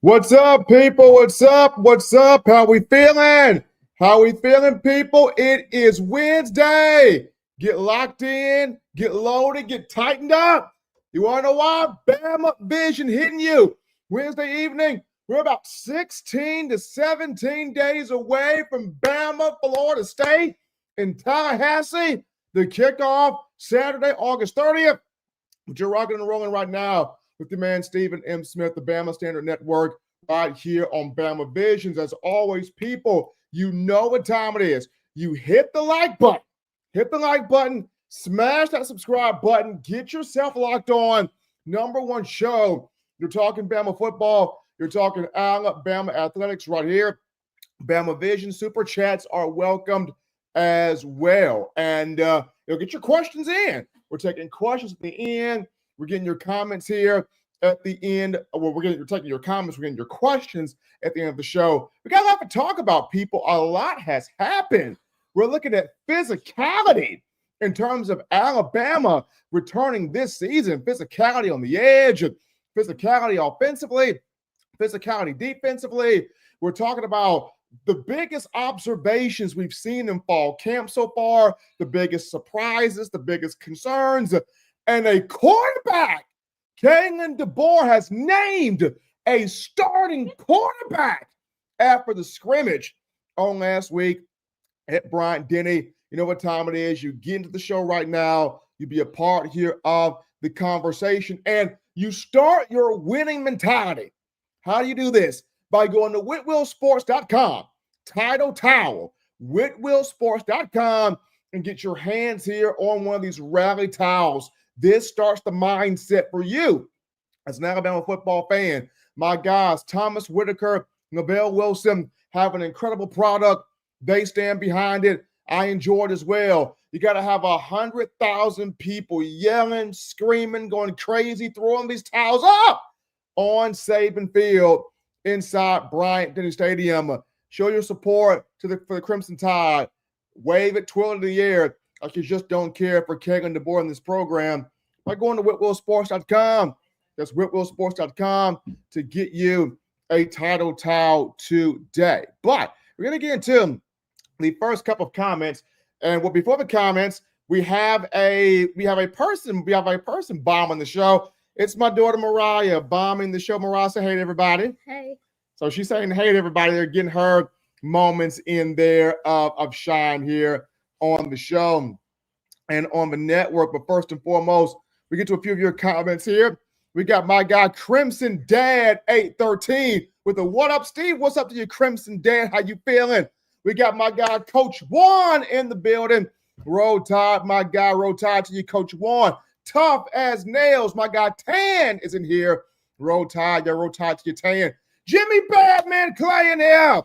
What's up, people? What's up? What's up? How we feeling? How we feeling, people? It is Wednesday. Get locked in, get loaded, get tightened up. You want to know why? Bama Vision hitting you. Wednesday evening, we're about 16 to 17 days away from Bama, Florida State in Tallahassee. The kickoff Saturday, August 30th. But you're rocking and rolling right now with the man Stephen M. Smith, the Bama Standard Network, right here on Bama Visions. As always, people, you know what time it is. You hit the like button, smash that subscribe button, get yourself locked on. Number one show. You're talking Bama football. You're talking Alabama athletics right here. Bama Vision super chats are welcomed as well. And you'll get your questions in. We're taking questions at the end. We're getting your comments here at the end. Well, you're taking your comments. We're getting your questions at the end of the show. We got a lot to talk about, people. A lot has happened. We're looking at physicality in terms of Alabama returning this season. Physicality on the edge, physicality offensively, physicality defensively. We're talking about the biggest observations we've seen in fall camp so far, the biggest surprises, the biggest concerns, and a quarterback. Kalen DeBoer has named a starting quarterback after the scrimmage on last week at Bryant-Denny. You know what time it is. You get into the show right now. You be a part here of the conversation, and you start your winning mentality. How do you do this? By going to whitwillsports.com, title towel, whitwillsports.com, and get your hands here on one of these rally towels. This starts the mindset for you as an Alabama football fan. My guys, Thomas Whitaker, Navell Wilson, have an incredible product. They stand behind it. I enjoy it as well. You got to have 100,000 people yelling, screaming, going crazy, throwing these towels up on Saban Field inside Bryant-Denny Stadium. Show your support for the Crimson Tide. Wave it, twirl it in the air like you just don't care for Kalen DeBoer in this program by going to whitwillsports.com. That's whitwillsports.com to get you a title towel today. But we're going to get into the first couple of comments. And before the comments, we have a person bombing the show. It's my daughter Mariah bombing the show. Mariah, say hey to everybody. Hey. So she's saying hey to everybody. They're getting her moments in there of shine here on the show and on the network. But first and foremost, we get to a few of your comments here. We got my guy Crimson Dad 813 with a what up, Steve? What's up to you, Crimson Dad? How you feeling? We got my guy Coach Juan in the building. Roll Tide, my guy. Roll Tide to you, Coach Juan. Tough as nails. My guy Tan is in here. Roll Tide, yeah, roll Tide to your Tan. Jimmy Badman Clay in here.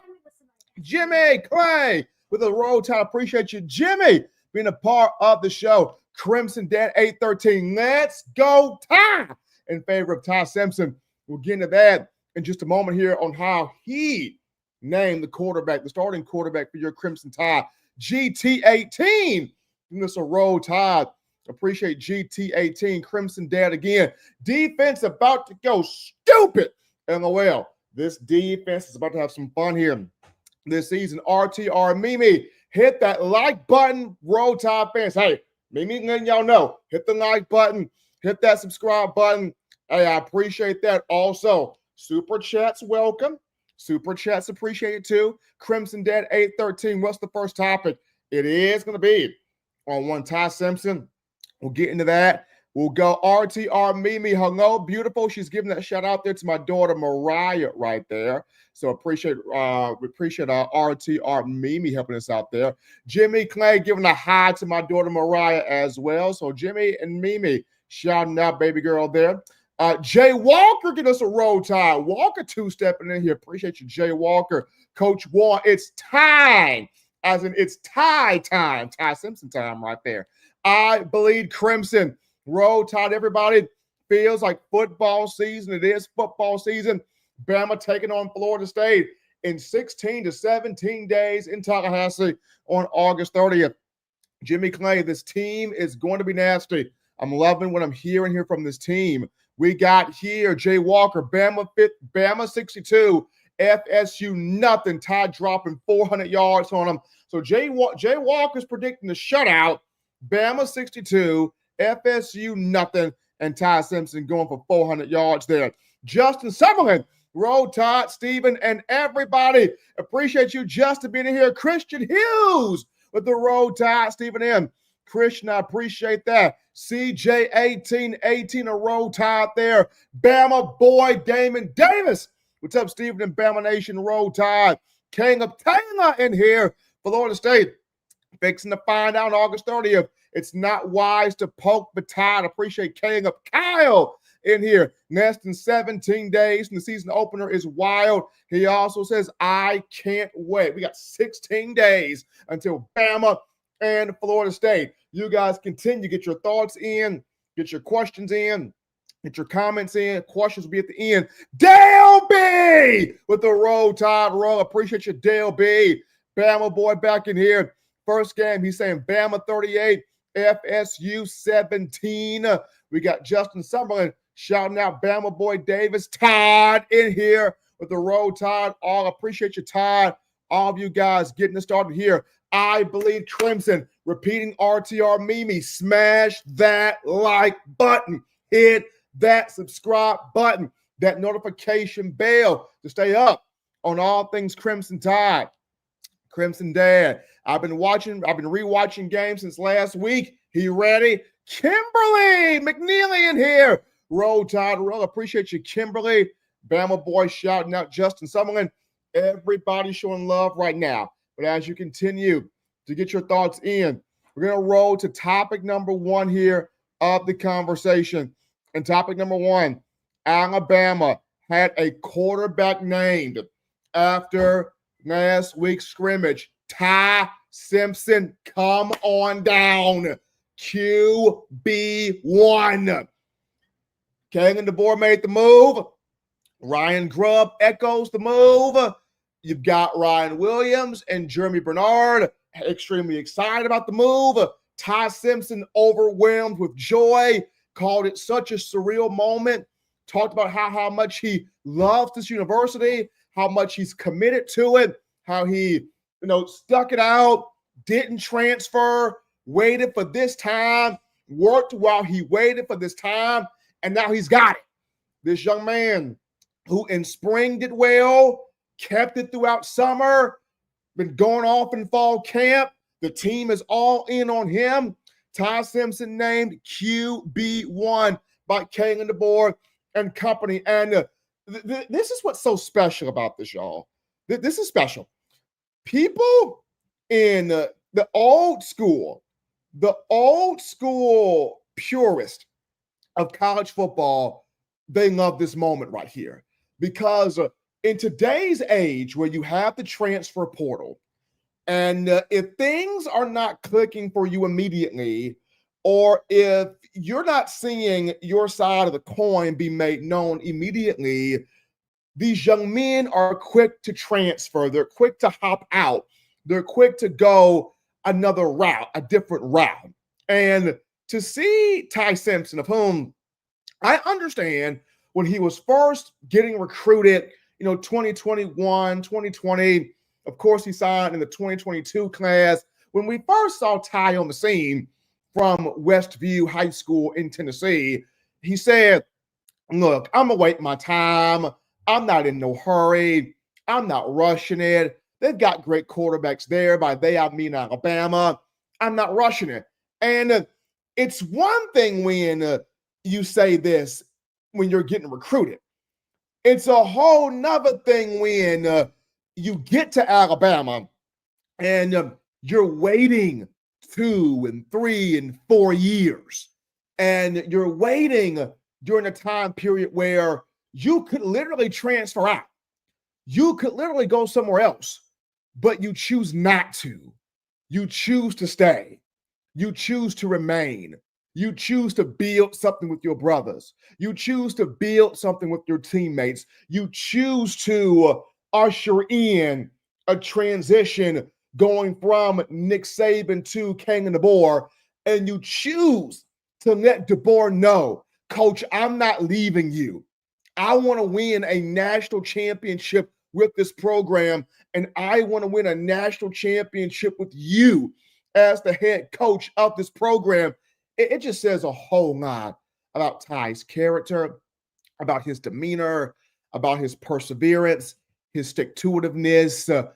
Jimmy Clay with a Roll Tide. Appreciate you, Jimmy, being a part of the show. Crimson Dad 813. Let's go Ty in favor of Ty Simpson. We'll get into that in just a moment here on how he named the quarterback, the starting quarterback for your Crimson Tide. GT18. This a Roll Tide. Appreciate GT18. Crimson Dad again. Defense about to go stupid. LOL. This defense is about to have some fun here this season. RTR Mimi, hit that like button. Roll Tide fans. Hey, Mimi letting y'all know. Hit the like button. Hit that subscribe button. Hey, I appreciate that. Also, super chats welcome. Super chats appreciated too. Crimson Dad 813. What's the first topic? It is going to be on one Ty Simpson. We'll get into that. We'll go RTR Mimi. Hello, beautiful. She's giving that shout out there to my daughter Mariah right there. So we appreciate RTR Mimi helping us out there. Jimmy Clay giving a hi to my daughter Mariah as well. So Jimmy and Mimi shouting out baby girl there. Jay Walker get us a Roll Tide. Walker two-stepping in here. Appreciate you, Jay Walker. Coach Warren, it's time. As in it's Ty time. Ty Simpson time right there. I bleed crimson. Roll Tide, everybody. Feels like football season. It is football season. Bama taking on Florida State in 16 to 17 days in Tallahassee on August 30th. Jimmy Clay, this team is going to be nasty. I'm loving what I'm hearing here from this team. We got here Jay Walker, Bama 62, FSU nothing. Ty dropping 400 yards on him. So Jay Walker's predicting the shutout. Bama 62, FSU nothing, and Ty Simpson going for 400 yards there. Justin Sutherland, Roll Tide, Stephen, and everybody. Appreciate you, Justin, being here. Christian Hughes with the Roll Tide, Stephen M. Christian, I appreciate that. CJ 18, a Roll Tide there. Bama boy, Damon Davis. What's up, Stephen and Bama Nation? Roll Tide. King of Taylor in here. Florida State fixing to find out on August 30th. It's not wise to poke the tide. Appreciate King of Kyle in here. Less than 17 days, and the season opener is wild. He also says, I can't wait. We got 16 days until Bama and Florida State. You guys continue. Get your thoughts in. Get your questions in. Get your comments in. Questions will be at the end. Dale B with the Roll Tide Roll. Appreciate you, Dale B. Bama boy back in here. First game, he's saying Bama 38, FSU 17. We got Justin Summerlin shouting out Bama boy Davis. Todd in here with the Roll Tide. All appreciate you, Todd. All of you guys getting us started here. I believe Clemson. Repeating RTR Mimi. Smash that like button. Hit that subscribe button. That notification bell to stay up on all things Crimson Tide. Crimson Dad. I've been rewatching games since last week. He ready? Kimberly McNeely in here. Roll Tide Roll. Appreciate you, Kimberly. Bama boy shouting out Justin Summerlin. Everybody showing love right now. But as you continue to get your thoughts in, we're going to roll to topic number one here of the conversation. And topic number one, Alabama had a quarterback named after last week's scrimmage. Ty Simpson, come on down. QB1. Kalen DeBoer made the move. Ryan Grubb echoes the move. You've got Ryan Williams and Jeremy Bernard extremely excited about the move. Ty Simpson overwhelmed with joy, called it such a surreal moment, talked about how much he loves this university, how much he's committed to it, how he, stuck it out, didn't transfer, waited for this time, worked while he waited for this time, and now he's got it. This young man who in spring did well, kept it throughout summer, been going off in fall camp. The team is all in on him. Ty Simpson named QB1 by Kalen DeBoer and company. And this is what's so special about this, y'all. This is special. People in the old school purist of college football, they love this moment right here. Because in today's age where you have the transfer portal, and if things are not clicking for you immediately, or if you're not seeing your side of the coin be made known immediately, these young men are quick to transfer. They're quick to hop out. They're quick to go another route, a different route. And to see Ty Simpson, of whom I understand when he was first getting recruited, 2021, 2020, of course, he signed in the 2022 class. When we first saw Ty on the scene from Westview High School in Tennessee, he said, look, I'm going to wait my time. I'm not in no hurry. I'm not rushing it. They've got great quarterbacks there. By they, I mean Alabama. I'm not rushing it. And it's one thing when you say this when you're getting recruited. It's a whole nother thing when you get to Alabama and you're waiting 2 and 3 and 4 years. And you're waiting during a time period where you could literally transfer out. You could literally go somewhere else, but you choose not to. You choose to stay. You choose to remain. You choose to build something with your brothers. You choose to build something with your teammates. You choose to usher in a transition going from Nick Saban to Kalen DeBoer, and you choose to let DeBoer know Coach, I'm not leaving you. I want to win a national championship with this program, and I want to win a national championship with you as the head coach of this program. It just says a whole lot about Ty's character, about his demeanor, about his perseverance, his stick-to-itiveness.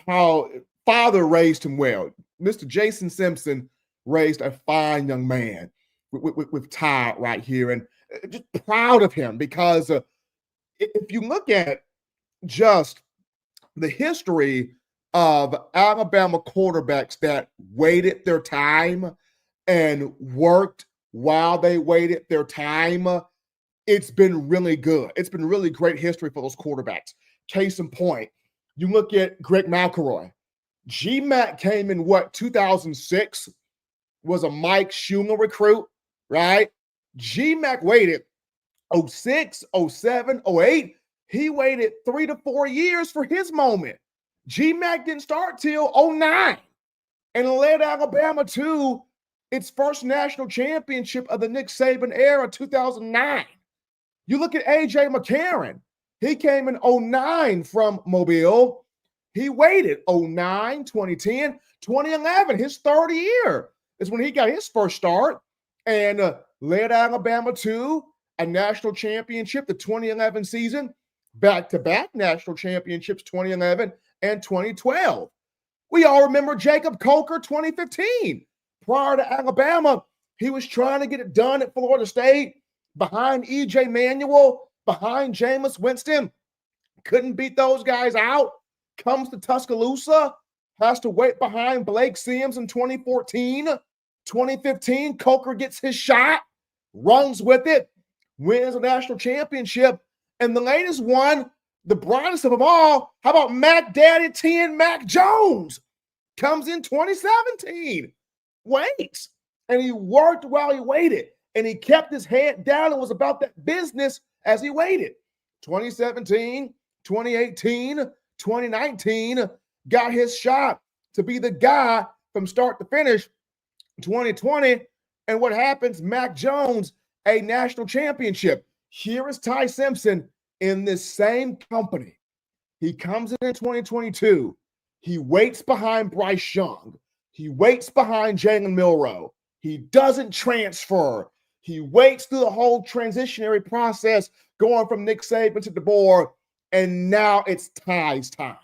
How father raised him well. Mr. Jason Simpson raised a fine young man with Ty right here, and just proud of him because if you look at just the history of Alabama quarterbacks that waited their time and worked while they waited their time, it's been really good. It's been really great history for those quarterbacks. Case in point, you look at Greg McElroy. GMAC came in 2006, was a Mike Schumer recruit, right? GMAC waited 06, 07, 08. He waited 3 to 4 years for his moment. GMAC didn't start till 09 and led Alabama to its first national championship of the Nick Saban era, 2009. You look at A.J. McCarron. He came in 09 from Mobile. He waited 09, 2010, 2011. His third year is when he got his first start and led Alabama to a national championship, the 2011 season, back-to-back national championships, 2011 and 2012. We all remember Jacob Coker, 2015. Prior to Alabama, he was trying to get it done at Florida State, behind E.J. Manuel, behind Jameis Winston. Couldn't beat those guys out. Comes to Tuscaloosa, has to wait behind Blake Sims in 2014. 2015, Coker gets his shot, runs with it, wins a national championship. And the latest one, the brightest of them all, how about Mac Daddy 10 Mac Jones? Comes in 2017, waits, and he worked while he waited. And he kept his head down and was about that business as he waited. 2017, 2018, 2019, got his shot to be the guy from start to finish. 2020, and what happens? Mac Jones, a national championship. Here is Ty Simpson in this same company. He comes in 2022. He waits behind Bryce Young. He waits behind Jalen Milroe. He doesn't transfer. He waits through the whole transitionary process, going from Nick Saban to DeBoer, and now it's Ty's time.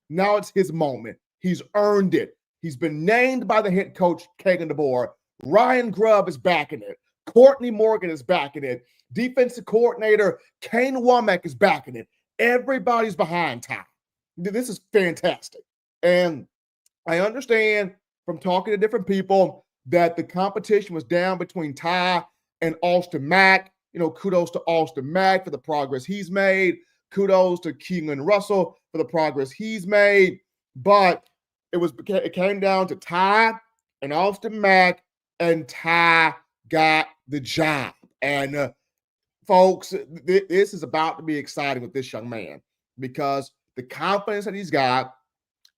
Now it's his moment. He's earned it. He's been named by the head coach, Kalen DeBoer. Ryan Grubb is backing it. Courtney Morgan is backing it. Defensive coordinator Kane Womack is backing it. Everybody's behind Ty. This is fantastic. And I understand from talking to different people that the competition was down between Ty and Austin Mack. You know, kudos to Austin Mack for the progress he's made. Kudos to Keelan Russell for the progress he's made. But it came down to Ty and Austin Mack, and Ty got the job. And folks, this is about to be exciting with this young man because the confidence that he's got,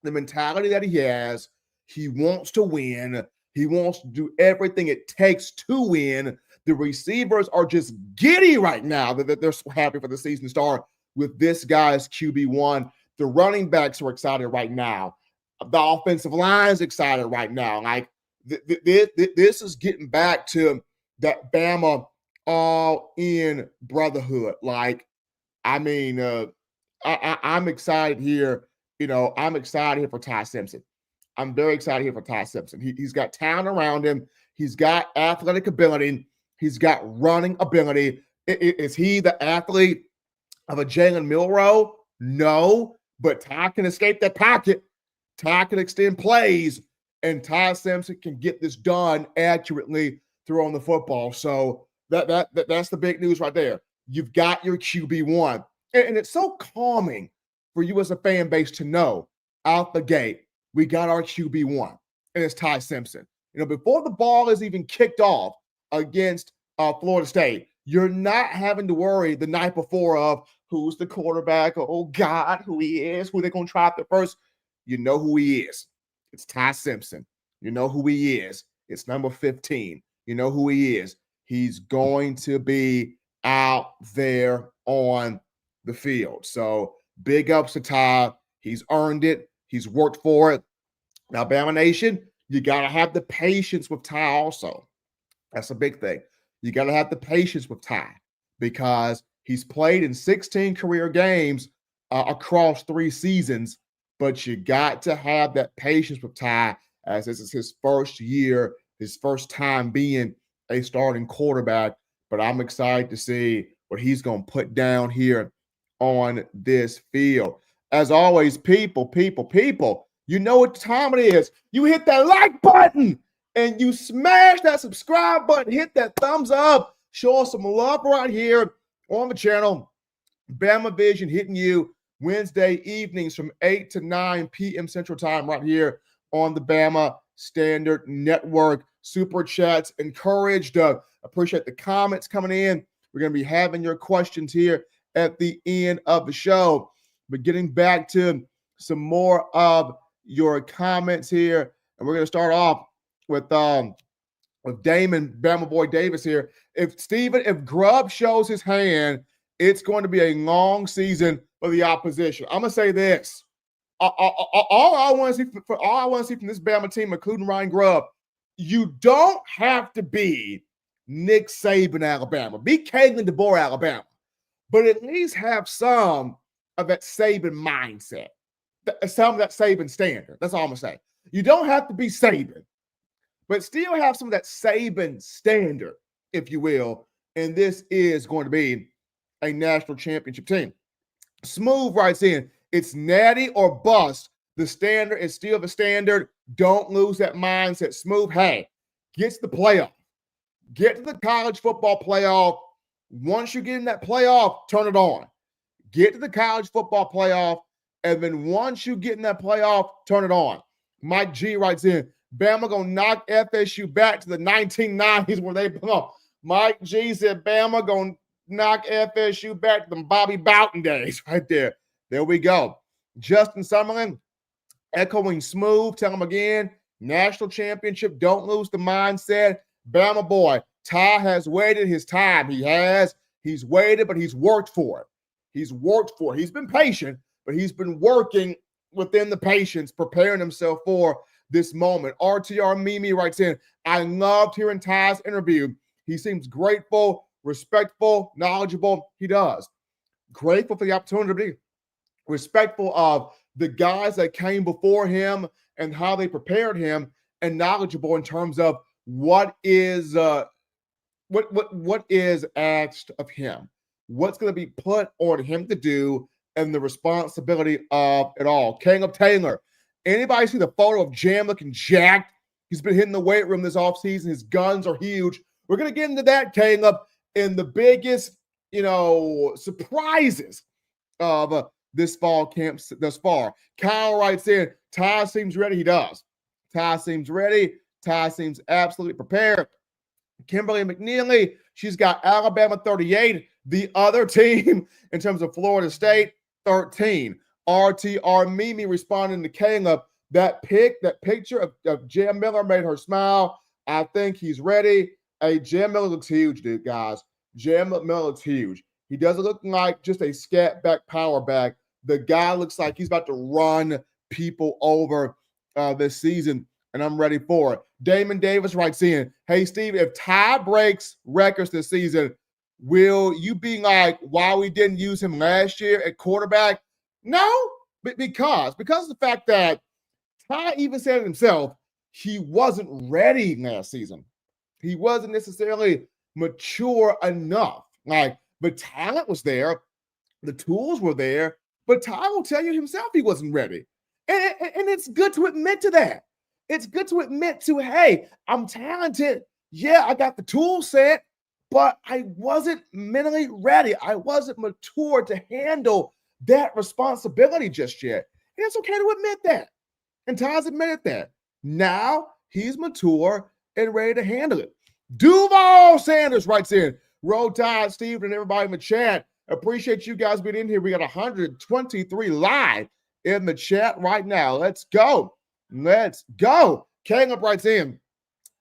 the mentality that he has, he wants to win. He wants to do everything it takes to win. The receivers are just giddy right now that they're so happy for the season to start with this guy's QB1. The running backs are excited right now. The offensive line is excited right now. Like this is getting back to that Bama all-in brotherhood. Like, I mean, I'm excited here. You know, I'm excited here for Ty Simpson. I'm very excited here for Ty Simpson. He's got talent around him. He's got athletic ability. He's got running ability. Is he the athlete of a Jalen Milroe? No, but Ty can escape that pocket. Ty can extend plays, and Ty Simpson can get this done accurately throwing the football. So that's the big news right there. You've got your QB1. And it's so calming for you as a fan base to know out the gate, we got our QB1, and it's Ty Simpson. You know, before the ball is even kicked off against Florida State, you're not having to worry the night before of who's the quarterback, or, oh God, who he is, who they're going to try out first. You know who he is. It's Ty Simpson. You know who he is. It's number 15. You know who he is. he's going to be out there on the field. So big ups to Ty. He's earned it. He's worked for it. Now, Bama Nation, you got to have the patience with Ty also. That's a big thing. You got to have the patience with Ty because he's played in 16 career games across 3 seasons, but you got to have that patience with Ty as this is his first year, his first time being a starting quarterback. But I'm excited to see what he's going to put down here on this field. As always, people, you know what time it is. You hit that like button and you smash that subscribe button, hit that thumbs up, show us some love right here on the channel. Bama Vision hitting you Wednesday evenings from 8 to 9 p.m. Central Time right here on the Bama Standard Network. Super chats encouraged. Appreciate the comments coming in. We're going to be having your questions here at the end of the show. But getting back to some more of your comments here, and we're going to start off with Damon, Bama Boy Davis here. If Grubb shows his hand, it's going to be a long season for the opposition. I'm going to say this. All I want to see from this Bama team, including Ryan Grubb, you don't have to be Nick Saban, Alabama. Be Kalen DeBoer, Alabama. But at least have some of that Saban mindset, some of that Saban standard. That's all I'm going to say. You don't have to be Saban, but still have some of that Saban standard, if you will. And this is going to be a national championship team. Smooth writes in, it's natty or bust. The standard is still the standard. Don't lose that mindset. Smooth, hey, get to the playoff. Get to the college football playoff. Once you get in that playoff, turn it on. Get to the college football playoff, and then once you get in that playoff, turn it on. Mike G writes in, Bama going to knock FSU back to the 1990s where they belong. Mike G said, Bama going to knock FSU back to the Bobby Bowden days right there. There we go. Justin Summerlin, echoing Smooth, tell him again, national championship, don't lose the mindset. Bama boy, Ty has waited his time. He has. He's waited, but he's worked for it. He's worked for it. He's been patient, but he's been working within the patience, preparing himself for this moment. RTR Mimi writes in, I loved hearing Ty's interview. He seems grateful, respectful, knowledgeable. He does. Grateful for the opportunity, respectful of the guys that came before him and how they prepared him, and knowledgeable in terms of what is asked of him, what's going to be put on him to do, and the responsibility of it all. Caleb Taylor, anybody see the photo of Jam looking jacked? He's been hitting the weight room this offseason. His guns are huge. We're going to get into that, Caleb, in the biggest, surprises of this fall camp thus far. Kyle writes in, Ty seems ready. He does. Ty seems ready. Ty seems absolutely prepared. Kimberly McNeely, she's got Alabama 38. The other team, in terms of Florida State, 13. RTR Mimi responding to Caleb. That picture of Jam Miller made her smile. I think he's ready. Hey, Jam Miller looks huge, dude, guys. Jam Miller looks huge. He doesn't look like just a scat back power back. The guy looks like he's about to run people over this season, and I'm ready for it. Damon Davis writes in, hey, Steve, if Ty breaks records this season, will you be like, why we didn't use him last year at quarterback? No, but because of the fact that Ty even said it himself, he wasn't ready last season. He wasn't necessarily mature enough. Like, the talent was there, the tools were there, but Ty will tell you himself he wasn't ready. And it's good to admit to that. It's good to admit to, hey, I'm talented. Yeah, I got the tool set, but I wasn't mentally ready. I wasn't mature to handle that responsibility just yet. And it's okay to admit that. And Ty's admitted that. Now he's mature and ready to handle it. Duval Sanders writes in, Roll Tide, Steve, and everybody in the chat. Appreciate you guys being in here. We got 123 live in the chat right now. Let's go. Let's go. Caleb writes in.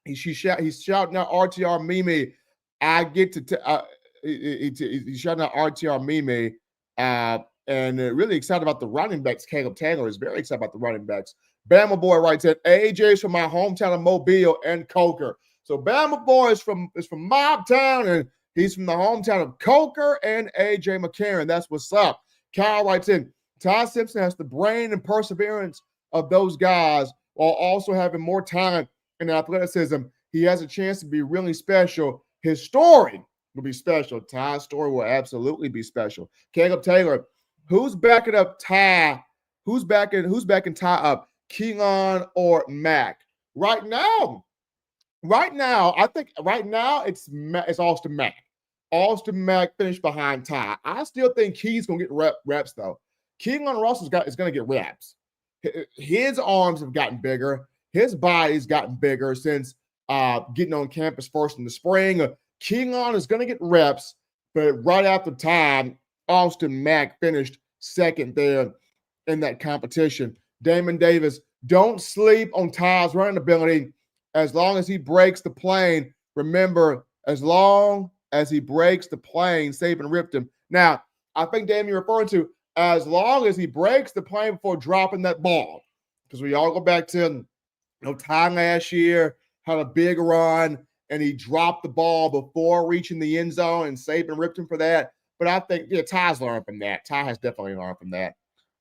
He's shouting out RTR Mimi. I get to he's shouting out RTR Mimi, and really excited about the running backs. Caleb Taylor is very excited about the running backs. Bama Boy writes in, AJ's from my hometown of Mobile and Coker. So Bama Boy is from Mobtown, and he's from the hometown of Coker and AJ McCarron. That's what's up. Kyle writes in, Ty Simpson has the brain and perseverance of those guys while also having more talent and athleticism. He has a chance to be really special. His story will be special. Ty's story will absolutely be special. Caleb Taylor, who's backing up Ty? Who's backing Ty up? Kalen or Mac? Right now, I think right now it's Austin Mack. Austin Mack finished behind Ty. I still think he's gonna get reps though. Kalen Ross is gonna get reps. His arms have gotten bigger. His body's gotten bigger since getting on campus first in the spring. Kalen is going to get reps, but right after time, Austin Mack finished second there in that competition. Damon Davis, don't sleep on Ty's running ability. As long as he breaks the plane, remember, as long as he breaks the plane, Saban ripped him. Now, I think, Damon, you're referring to as long as he breaks the plane before dropping that ball. Because we all go back to, Ty last year had a big run, and he dropped the ball before reaching the end zone, and Saban ripped him for that. But I think, Ty's learned from that. Ty has definitely learned from that.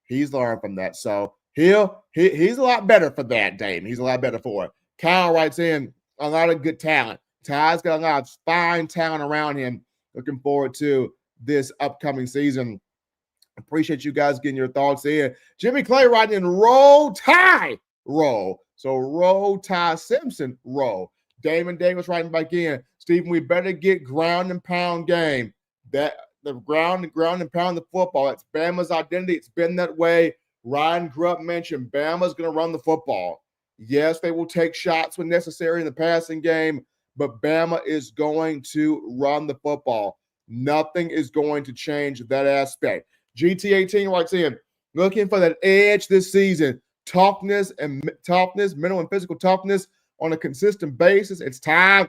He's learned from that. So he's a lot better for that, Damon. He's a lot better for it. Kyle writes in, a lot of good talent. Ty's got a lot of fine talent around him. Looking forward to this upcoming season. Appreciate you guys getting your thoughts in. Jimmy Clay writing in, roll Ty, roll. So roll Ty Simpson, roll. Damon Davis writing back in, Stephen, we better get ground and pound game. That the ground and pound the football. That's Bama's identity. It's been that way. Ryan Grubb mentioned Bama's going to run the football. Yes, they will take shots when necessary in the passing game, but Bama is going to run the football. Nothing is going to change that aspect. GT18 writes in, looking for that edge this season. Toughness, mental and physical toughness on a consistent basis. It's time.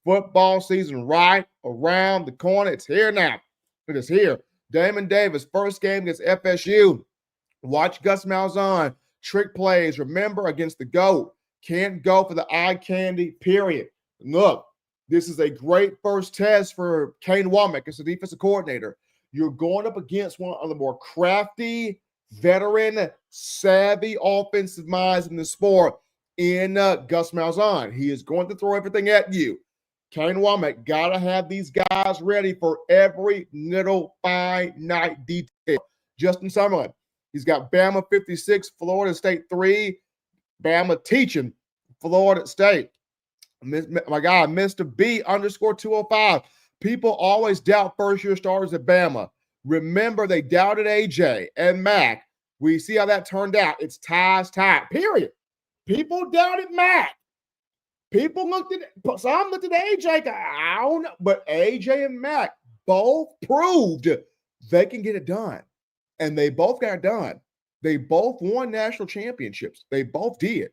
Football season right around the corner. It's here now. It is here. Damon Davis, first game against FSU. Watch Gus Malzahn. Trick plays. Remember, against the GOAT. Can't go for the eye candy, period. Look, this is a great first test for Kane Womack as the defensive coordinator. You're going up against one of the more crafty, veteran, savvy offensive minds in the sport in Gus Malzahn. He is going to throw everything at you. Kane Womack got to have these guys ready for every little finite detail. Justin Summerlin, he's got Bama 56, Florida State 3. Bama teaching Florida State. My guy, Mr. B _205. People always doubt first-year starters at Bama. Remember, they doubted AJ and Mac. We see how that turned out. It's Ty's time, period. People doubted Mac. Some looked at AJ. I don't know. But AJ and Mac both proved they can get it done. And they both got it done. They both won national championships. They both did.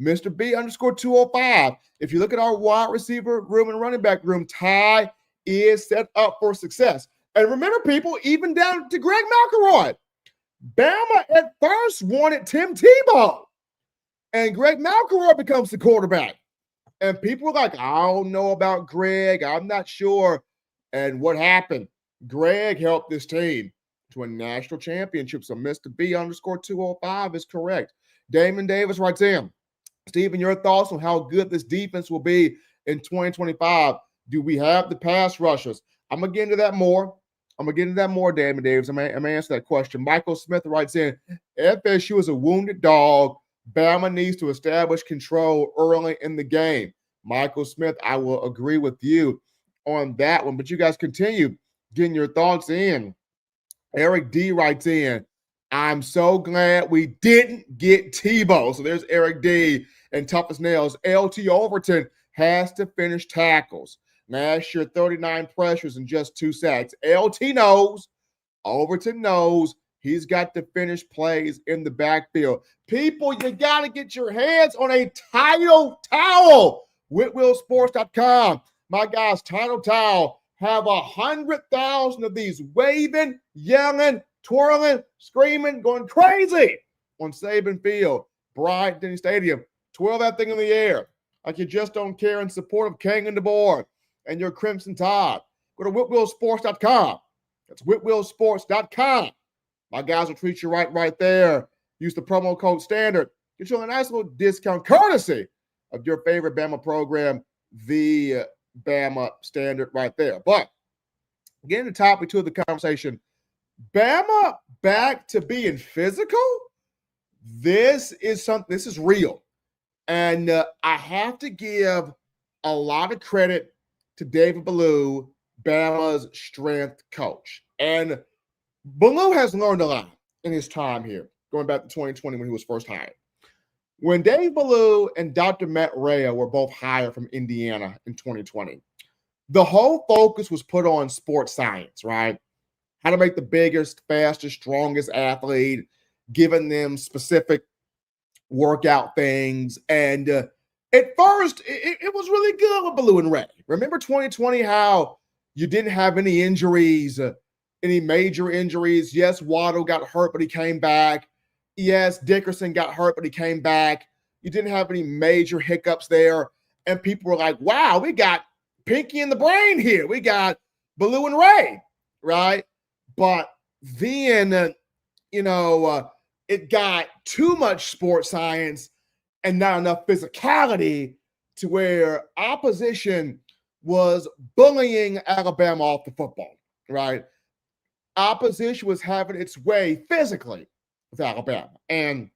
Mr. B _205. If you look at our wide receiver room and running back room, Ty is set up for success. And remember, people, even down to Greg McElroy, Bama at first wanted Tim Tebow. And Greg McElroy becomes the quarterback. And people were like, I don't know about Greg. I'm not sure. And what happened? Greg helped this team to a national championship. So Mr. B _205 is correct. Damon Davis writes in, Stephen, your thoughts on how good this defense will be in 2025. Do we have the pass rushers? I'm going to get into that more. Damon Davis. I'm going to answer that question. Michael Smith writes in, FSU is a wounded dog. Bama needs to establish control early in the game. Michael Smith, I will agree with you on that one. But you guys continue getting your thoughts in. Eric D writes in, I'm so glad we didn't get Tebow. So there's Eric D and tough as nails. LT Overton has to finish tackles. Last year, 39 pressures and just 2 sacks. LT knows. Overton knows. He's got to finish plays in the backfield. People, you got to get your hands on a title towel. WhitwillSports.com. My guys, Title Towel have 100,000 of these waving, yelling, twirling, screaming, going crazy on Saban Field, Bryant-Denny Stadium. Twirl that thing in the air like you just don't care, in support of Kalen DeBoer and your Crimson Tide. Go to whitwillsports.com. That's whitwillsports.com. My guys will treat you right there. Use the promo code STANDARD. Get you a nice little discount courtesy of your favorite Bama program, the Bama Standard right there. But getting to topic two of the conversation, Bama back to being physical. This is real. And I have to give a lot of credit to David Ballou, Bama's strength coach. And Ballou has learned a lot in his time here, going back to 2020 when he was first hired. When Dave Ballou and Dr. Matt Rea were both hired from Indiana in 2020, the whole focus was put on sports science, right? How to make the biggest, fastest, strongest athlete, giving them specific workout things. And at first, it was really good with Ballou and Rea. Remember 2020, how you didn't have any injuries, any major injuries. Yes, Waddle got hurt, but he came back. Yes, Dickerson got hurt, but he came back. You didn't have any major hiccups there. And people were like, wow, we got Pinky in the brain here. We got Ballou and Rea, right? But then, it got too much sports science and not enough physicality to where opposition was bullying Alabama off the football, right? Opposition was having its way physically with Alabama. And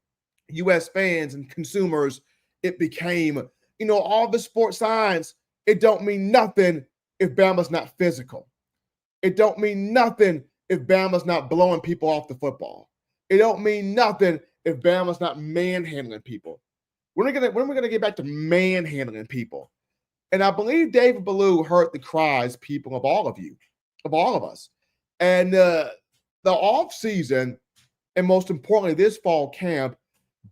U.S. fans and consumers, it became, all the sports science, it don't mean nothing if Bama's not physical. It don't mean nothing if Bama's not blowing people off the football. It don't mean nothing if Bama's not manhandling people. When are we gonna get back to manhandling people? And I believe David Ballou heard the cries, people, of all of you, of all of us. And the off season, and most importantly, this fall camp,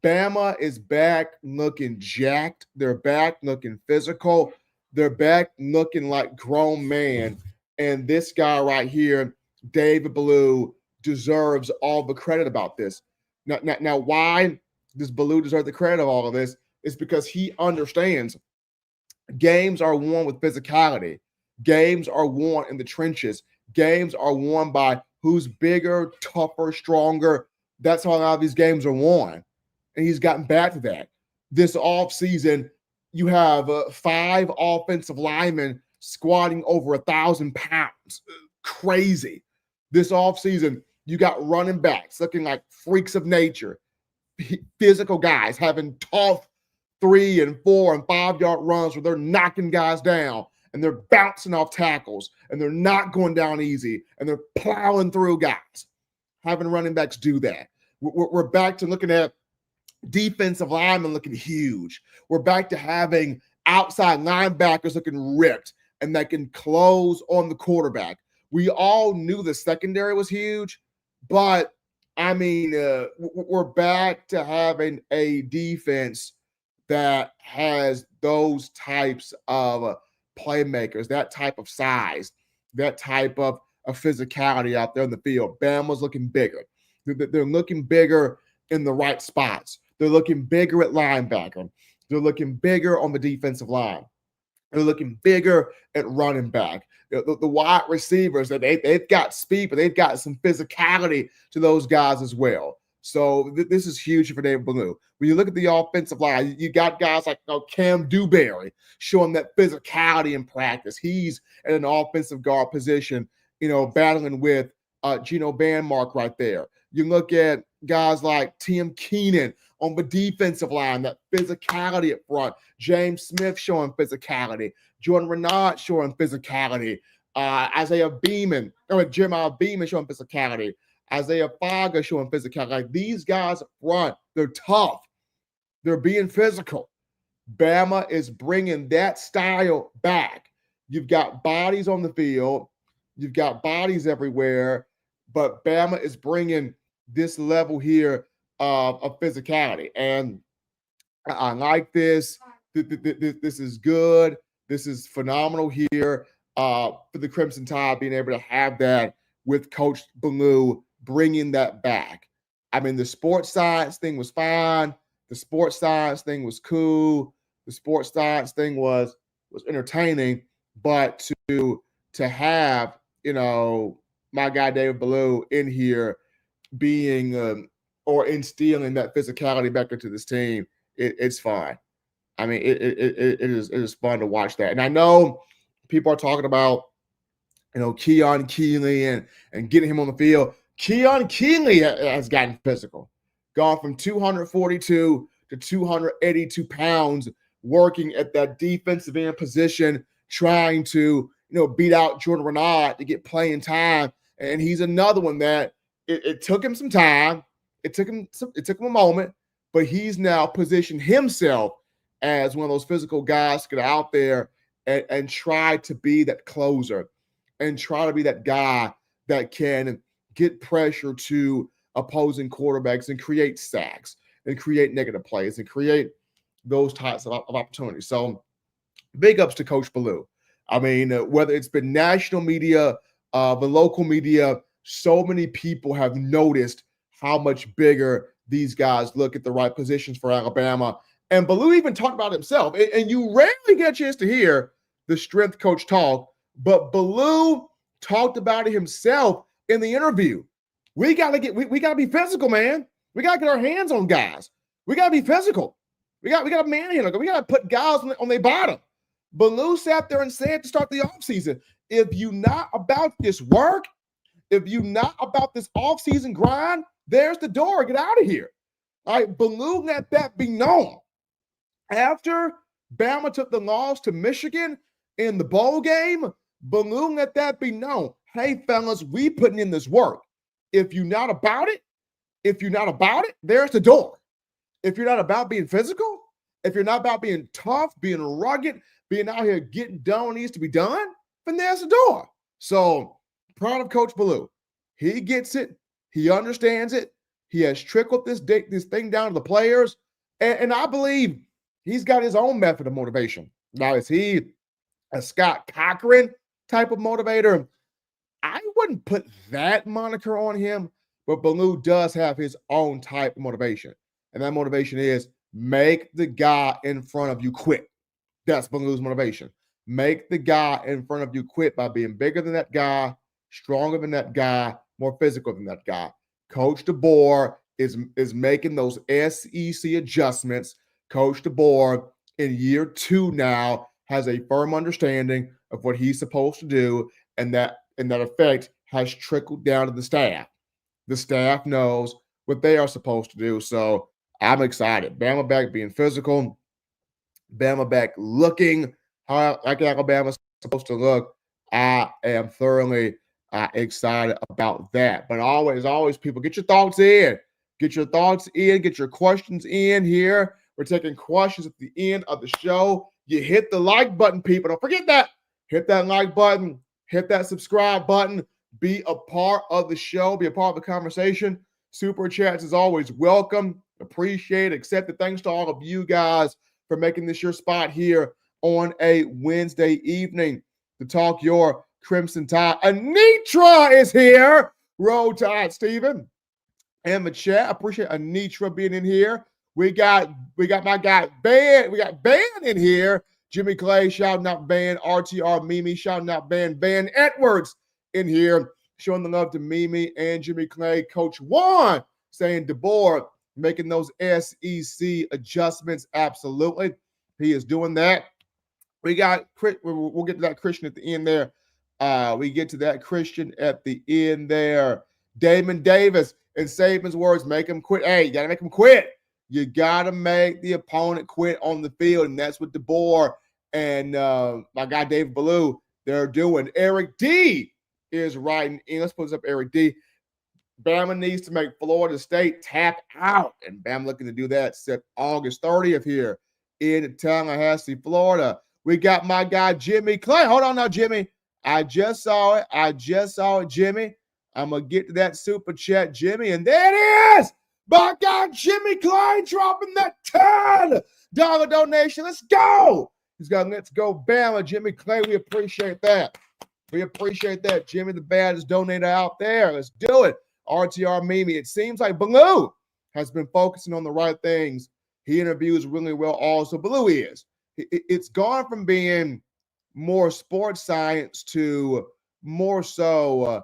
Bama is back looking jacked. They're back looking physical. They're back looking like grown man. And this guy right here, David Ballou, deserves all the credit about this. Now, why does Ballou deserve the credit of all of this? It's because he understands games are won with physicality. Games are won in the trenches. Games are won by who's bigger, tougher, stronger. That's how a lot of these games are won. And he's gotten back to that. This offseason, you have 5 offensive linemen squatting over 1,000 pounds. Crazy. This offseason, you got running backs looking like freaks of nature, physical guys having tough 3 and 4 and 5 yard runs where they're knocking guys down and they're bouncing off tackles and they're not going down easy and they're plowing through guys. Having running backs do that. We're back to looking at defensive linemen looking huge. We're back to having outside linebackers looking ripped and that can close on the quarterback. We all knew the secondary was huge, but we're back to having a defense that has those types of playmakers, that type of size, that type of physicality out there in the field. Bama's looking bigger. They're looking bigger in the right spots. They're looking bigger at linebacker. They're looking bigger on the defensive line. They're looking bigger at running back. The wide receivers, they've got speed, but they've got some physicality to those guys as well. So this is huge for David Ballou. When you look at the offensive line, you got guys like Cam Dewberry showing that physicality in practice. He's at an offensive guard position, battling with Geno Banmark right there. You look at guys like Tim Keenan on the defensive line, that physicality up front. James Smith showing physicality. Jordan Renaud showing physicality. Jeremiah Beeman showing physicality. Isaiah Faga showing physicality. Like these guys up front, they're tough. They're being physical. Bama is bringing that style back. You've got bodies on the field. You've got bodies everywhere. But Bama is bringing this level here of physicality. And I like this. This is good. This is phenomenal here for the Crimson Tide being able to have that with Coach Ballou bringing that back. I mean, the sports science thing was fine. The sports science thing was cool. The sports science thing was entertaining, but to have, my guy David Ballou in here being or instilling that physicality back into this team, it's fun. I mean, it is fun to watch that. And I know people are talking about, Keon Keeley and getting him on the field. Keon Keeley has gotten physical, gone from 242 to 282 pounds, working at that defensive end position, trying to, beat out Jordan Renaud to get playing time. And he's another one that it took him some time. It took him a moment, but he's now positioned himself as one of those physical guys to get out there and try to be that closer and try to be that guy that can get pressure to opposing quarterbacks and create sacks and create negative plays and create those types of opportunities. So big ups to Coach Ballou. I mean, whether it's been national media, the local media, so many people have noticed how much bigger these guys look at the right positions for Alabama. And Ballou even talked about himself. And you rarely get a chance to hear the strength coach talk, but Ballou talked about it himself in the interview. We gotta be physical, man. We gotta get our hands on guys. We gotta be physical. We gotta manhandle. We gotta put guys on their bottom. Ballou sat there and said to start the offseason, if you not about this work, if you not about this offseason grind, there's the door. Get out of here. All right, Ballou let that be known. After Bama took the loss to Michigan in the bowl game, Ballou let that be known. Hey, fellas, we putting in this work. If you're not about it, there's the door. If you're not about being physical, if you're not about being tough, being rugged, being out here getting done what needs to be done, then there's the door. So proud of Coach Ballou. He gets it. He understands it. He has trickled this thing down to the players. And I believe he's got his own method of motivation. Now, is he a Scott Cochran type of motivator? I wouldn't put that moniker on him, but Ballou does have his own type of motivation. And that motivation is make the guy in front of you quit. That's Ballou's motivation. Make the guy in front of you quit by being bigger than that guy, stronger than that guy, more physical than that guy. Coach DeBoer is making those SEC adjustments. Coach DeBoer in year 2 now has a firm understanding of what he's supposed to do, and that effect has trickled down to the staff. The staff knows what they are supposed to do. So I'm excited. Bama back being physical. Bama back looking how like Alabama's supposed to look. I am thoroughly excited about that. But always, people, get your thoughts in. Get your thoughts in. Get your questions in here. We're taking questions at the end of the show. You hit the like button, people. Don't forget that. Hit that like button. Hit that subscribe button. Be a part of the show. Be a part of the conversation. Super chats is always welcome. Appreciate it. Accept it. Thanks to all of you guys for making this your spot here on a Wednesday evening to talk your Crimson Tide. Anitra is here. Roll Tide, Steven. And the chat. I appreciate Anitra being in here. We got my guy Van. We got Van in here. Jimmy Clay shouting out Van. RTR Mimi shouting out Van. Van Edwards in here showing the love to Mimi and Jimmy Clay. Coach Juan saying DeBoer making those SEC adjustments. Absolutely. He is doing that. We'll get to that Christian at the end there. We get to that Christian at the end there. Damon Davis, in Saban's words, make him quit. Hey, you got to make him quit. You got to make the opponent quit on the field, and that's what DeBoer and my guy David Ballou, they're doing. Eric D is writing in. Let's put this up, Eric D. Bama needs to make Florida State tap out, and Bama looking to do that set August 30th here in Tallahassee, Florida. We got my guy Jimmy Clay. Hold on now, Jimmy. I just saw it, Jimmy. I'm going to get to that super chat, Jimmy, and there it is. My guy Jimmy Clay dropping that $10 donation. Let's go. He's got let's go Bama. Jimmy Clay, we appreciate that. We appreciate that. Jimmy the baddest donator out there. Let's do it. RTR Mimi. It seems like Ballou has been focusing on the right things. He interviews really well also. Ballou is. It's gone from being more sports science to more so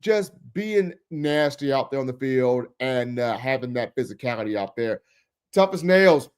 just being nasty out there on the field and having that physicality out there. Tough as nails.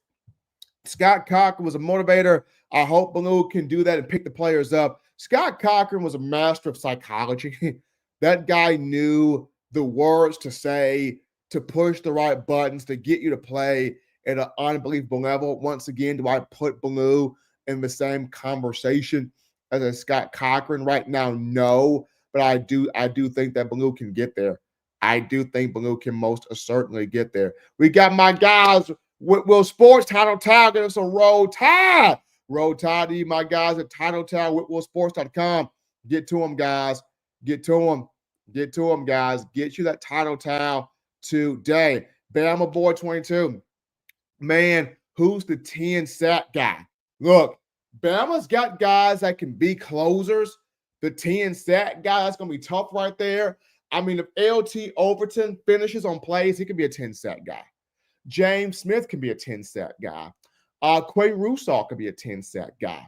Scott Cochran was a motivator. I hope Ballou can do that and pick the players up. Scott Cochran was a master of psychology. That guy knew the words to say, to push the right buttons, to get you to play at an unbelievable level. Once again, do I put Ballou in the same conversation as a Scott Cochran right now? No, but I do think that Ballou can get there. I do think Ballou can most certainly get there. We got my guys, Will Sports, Title Town, get us a Roll Tide. Roll Tide to you, my guys, at Title Town, WhitwillSports.com. Get to them, guys. Get to them. Get to them, guys. Get you that Title Town today. Bama Boy 22. Man, who's the 10-sack guy? Look, Bama's got guys that can be closers. The 10-sack guy, that's going to be tough right there. I mean, if LT Overton finishes on plays, he could be a 10-sack guy. James Smith can be a 10-sack guy. Quay Russaw could be a 10-sack guy.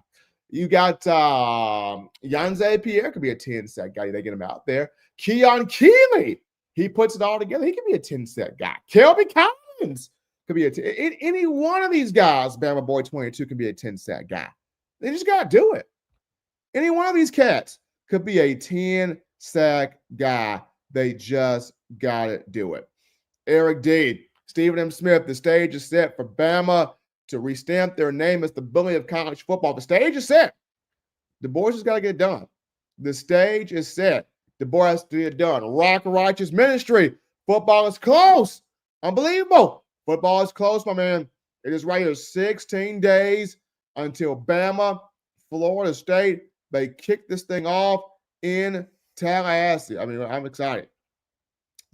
You got Yanze Pierre could be a 10-sack guy. They get him out there. Keon Keeley, he puts it all together. He could be a 10-sack guy. Kelby Collins could be any one of these guys. Bama Boy 22 can be a 10-sack guy. They just got to do it. Any one of these cats could be a 10-sack guy. They just got to do it. Eric D. Stephen M. Smith, the stage is set for Bama to restamp their name as the bully of college football. The stage is set. The boys just got to get it done. The stage is set. The boy has to get it done. Rock Righteous Ministry. Football is close. Unbelievable. Football is close, my man. It is right here. 16 days until Bama, Florida State, they kick this thing off in Tallahassee. I mean, I'm excited.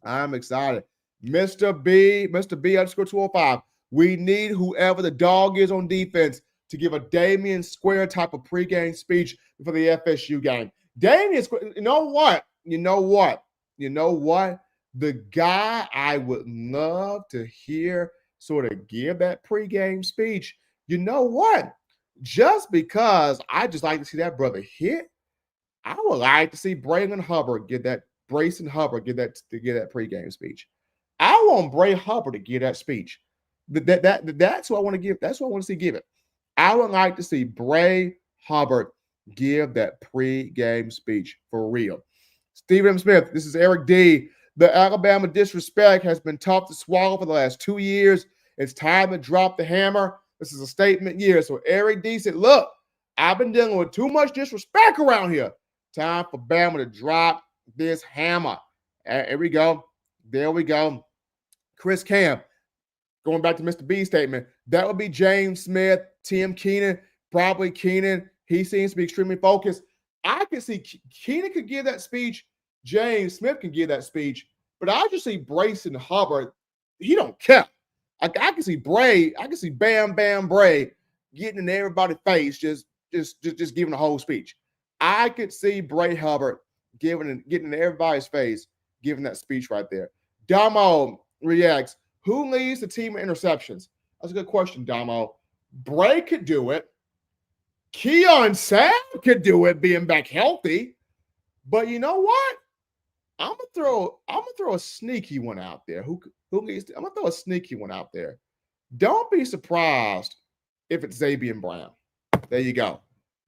I'm excited. Mr. B _ 205. We need whoever the dog is on defense to give a Damian Square type of pregame speech for the FSU game. Damian Square, you know what? The guy I would love to hear sort of give that pregame speech, you know what? Just because I just like to see that brother hit, I would like to see Brayson Hubbard give that pregame speech. I want Bray Hubbard to give that speech. That's what I want to give. That's what I want to see give it. I would like to see Bray Hubbard give that pregame speech for real. Stephen M. Smith, this is Eric D. The Alabama disrespect has been tough to swallow for the last 2 years. It's time to drop the hammer. This is a statement year. So Eric D said, look, I've been dealing with too much disrespect around here. Time for Bama to drop this hammer. Here we go. There we go. Chris Camp, going back to Mr. B's statement, that would be James Smith, Tim Keenan, probably Keenan. He seems to be extremely focused. I can see Keenan could give that speech. James Smith can give that speech. But I just see Brayson Hubbard. He don't care. I can see Bray. I can see Bam Bam Bray getting in everybody's face, just giving the whole speech. I could see Bray Hubbard getting in everybody's face, giving that speech right there. Damo reacts. Who leads the team in interceptions? That's a good question, Damo. Bray could do it. Keon Sam could do it, being back healthy. But you know what? I'm gonna throw a sneaky one out there. Who leads? I'm gonna throw a sneaky one out there. Don't be surprised if it's Xavier Brown. There you go.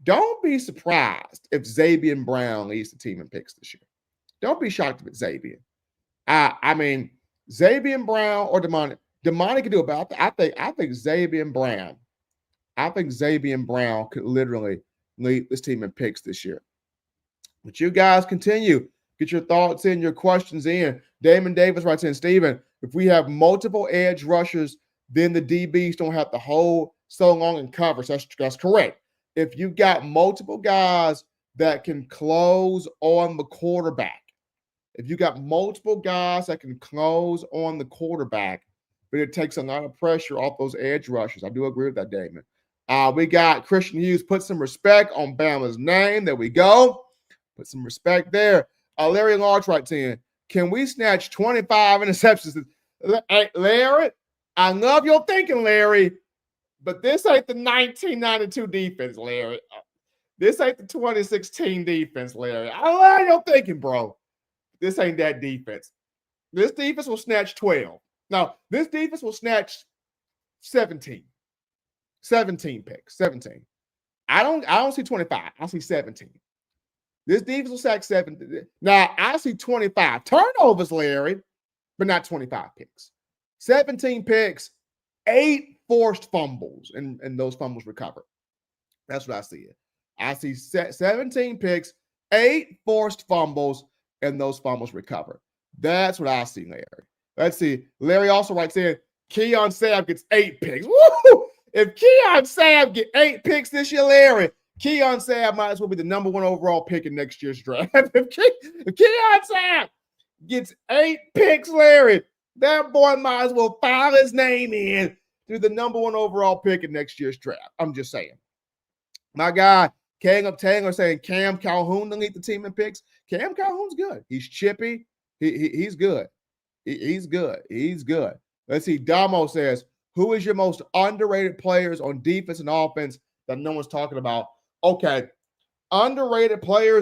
Don't be surprised if Xavier Brown leads the team in picks this year. Don't be shocked if it's Xavier. I mean, Xavier Brown or Damani. Damani could do it, but I think Xavier Brown. I think Xavier Brown could literally lead this team in picks this year. But you guys continue. Get your thoughts in, your questions in. Damon Davis writes in, Steven, if we have multiple edge rushers, then the DBs don't have to hold so long in coverage. That's correct. If you've got multiple guys that can close on the quarterback, but it takes a lot of pressure off those edge rushers. I do agree with that, Damon. We got Christian Hughes. Put some respect on Bama's name. There we go. Put some respect there. Larry Large writes in, can we snatch 25 interceptions? Hey, Larry, I love your thinking, Larry, but this ain't the 1992 defense, Larry. This ain't the 2016 defense, Larry. I love your thinking, bro. This ain't that defense. This defense will snatch 12. No, this defense will snatch 17. 17 picks. 17. I don't see 25. I see 17. This defense will sack 7. Now, I see 25 turnovers, Larry, but not 25 picks. 17 picks, 8 forced fumbles, and those fumbles recovered. That's what I see. I see 17 picks, 8 forced fumbles, and those fumbles recovered. That's what I see, Larry. Let's see. Larry also writes in, Keon Sam gets 8 picks. Woo! If Keon Sam get 8 picks this year, Larry, Keon Sam might as well be the number 1 overall pick in next year's draft. If Keon Sam gets 8 picks, Larry, that boy might as well file his name in to the number 1 overall pick in next year's draft. I'm just saying. My guy, Caleb Taylor, saying Cam Calhoun to lead the team in picks. Cam Calhoun's good. He's chippy. He's good. He's good. He's good. Let's see. Damo says, who is your most underrated players on defense and offense that no one's talking about? Okay. Underrated player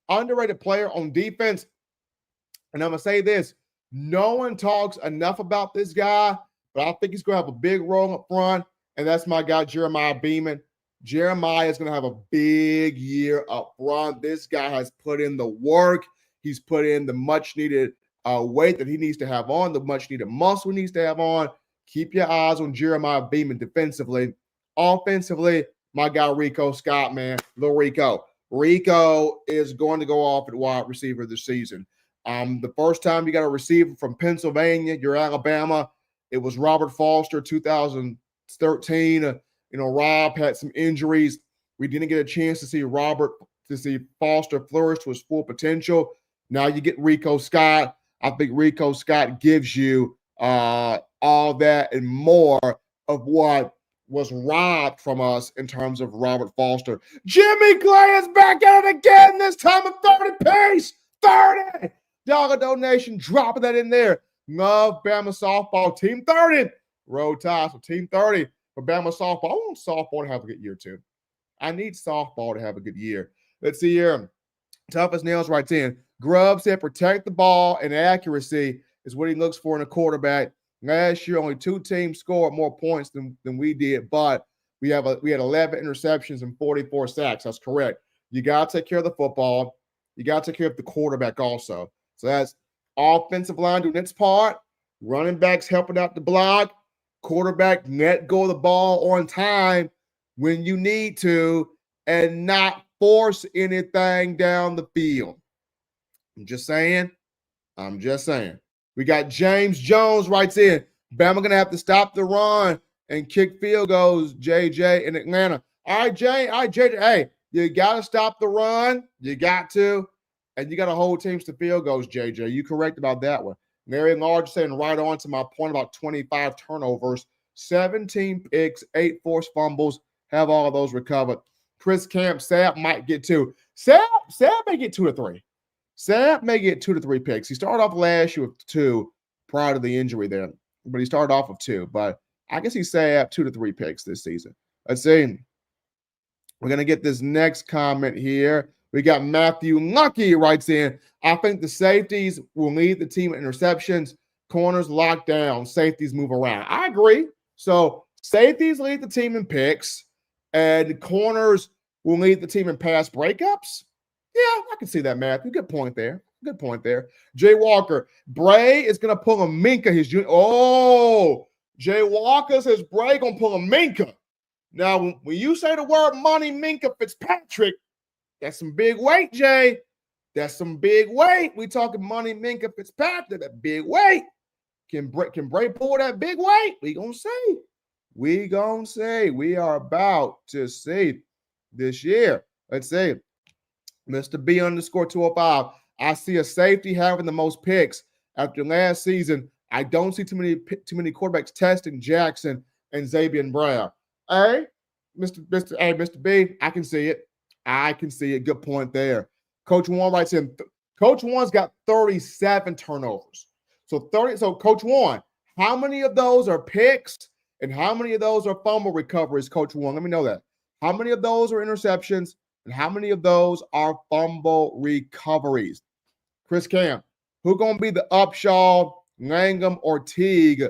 on defense. And I'm going to say this. No one talks enough about this guy, but I think he's going to have a big role up front, and that's my guy, Jeremiah Beeman. Jeremiah is going to have a big year up front. This guy has put in the work. He's put in the much-needed weight that he needs to have on, the much-needed muscle he needs to have on. Keep your eyes on Jeremiah Beeman defensively. Offensively, my guy Rico Scott, man. Little Rico. Rico is going to go off at wide receiver this season. The first time you got a receiver from Pennsylvania, you're Alabama, it was Robert Foster, 2013. Rob had some injuries. We didn't get a chance to see Foster flourish to his full potential. Now you get Rico Scott. I think Rico Scott gives you all that and more of what was robbed from us in terms of Robert Foster. Jimmy Clay is back at it again, this time at 30 pace. 30! Dollar donation, dropping that in there. Love Bama softball. Team 30. Road ties for Team 30 for Bama softball. I want softball to have a good year, too. I need softball to have a good year. Let's see here. Toughest Nails writes in. Grubb said protect the ball and accuracy is what he looks for in a quarterback. Last year, only 2 teams scored more points than we did, but we had 11 interceptions and 44 sacks. That's correct. You got to take care of the football. You got to take care of the quarterback also. So that's offensive line doing its part, running backs helping out the block, quarterback let go of the ball on time when you need to and not force anything down the field. I'm just saying. We got James Jones writes in, Bama going to have to stop the run and kick field goals, JJ, in Atlanta. All right, JJ, hey, you got to stop the run. You got to. And you got to hold teams to field goals, JJ. You correct about that one. Mary Large saying right on to my point about 25 turnovers, 17 picks, 8 forced fumbles, have all of those recovered. Chris Camp, Sapp might get 2. Sapp may get 2 or 3. Sapp may get 2 to 3 picks. He started off last year with 2 prior to the injury there, but he started off with 2. But I guess he's Sapp 2 to 3 picks this season. Let's see. We're going to get this next comment here. We got Matthew Lucky writes in, I think the safeties will lead the team in interceptions, corners locked down, safeties move around. I agree. So safeties lead the team in picks, and corners will lead the team in pass breakups. Yeah, I can see that, Matthew. Good point there. Jay Walker, Bray is going to pull a Minka. Jay Walker says Bray going to pull a Minka. Now, when you say the word money Minka Fitzpatrick, that's some big weight, Jay. That's some big weight. We talking money Minka Fitzpatrick, that big weight. Can Bray pull that big weight? We going to see. We are about to see this year. Let's see. Mr. B _205. I see a safety having the most picks after last season. I don't see too many quarterbacks testing Jackson and Xavier Brown. Hey, Mr. B, I can see it. I can see it. Good point there. Coach Warren writes in, Coach Warren's got 37 turnovers. So Coach Warren, how many of those are picks and how many of those are fumble recoveries, Coach Warren? Let me know that. How many of those are interceptions and how many of those are fumble recoveries? Chris Camp, who going to be the Upshaw, Langham, or Teague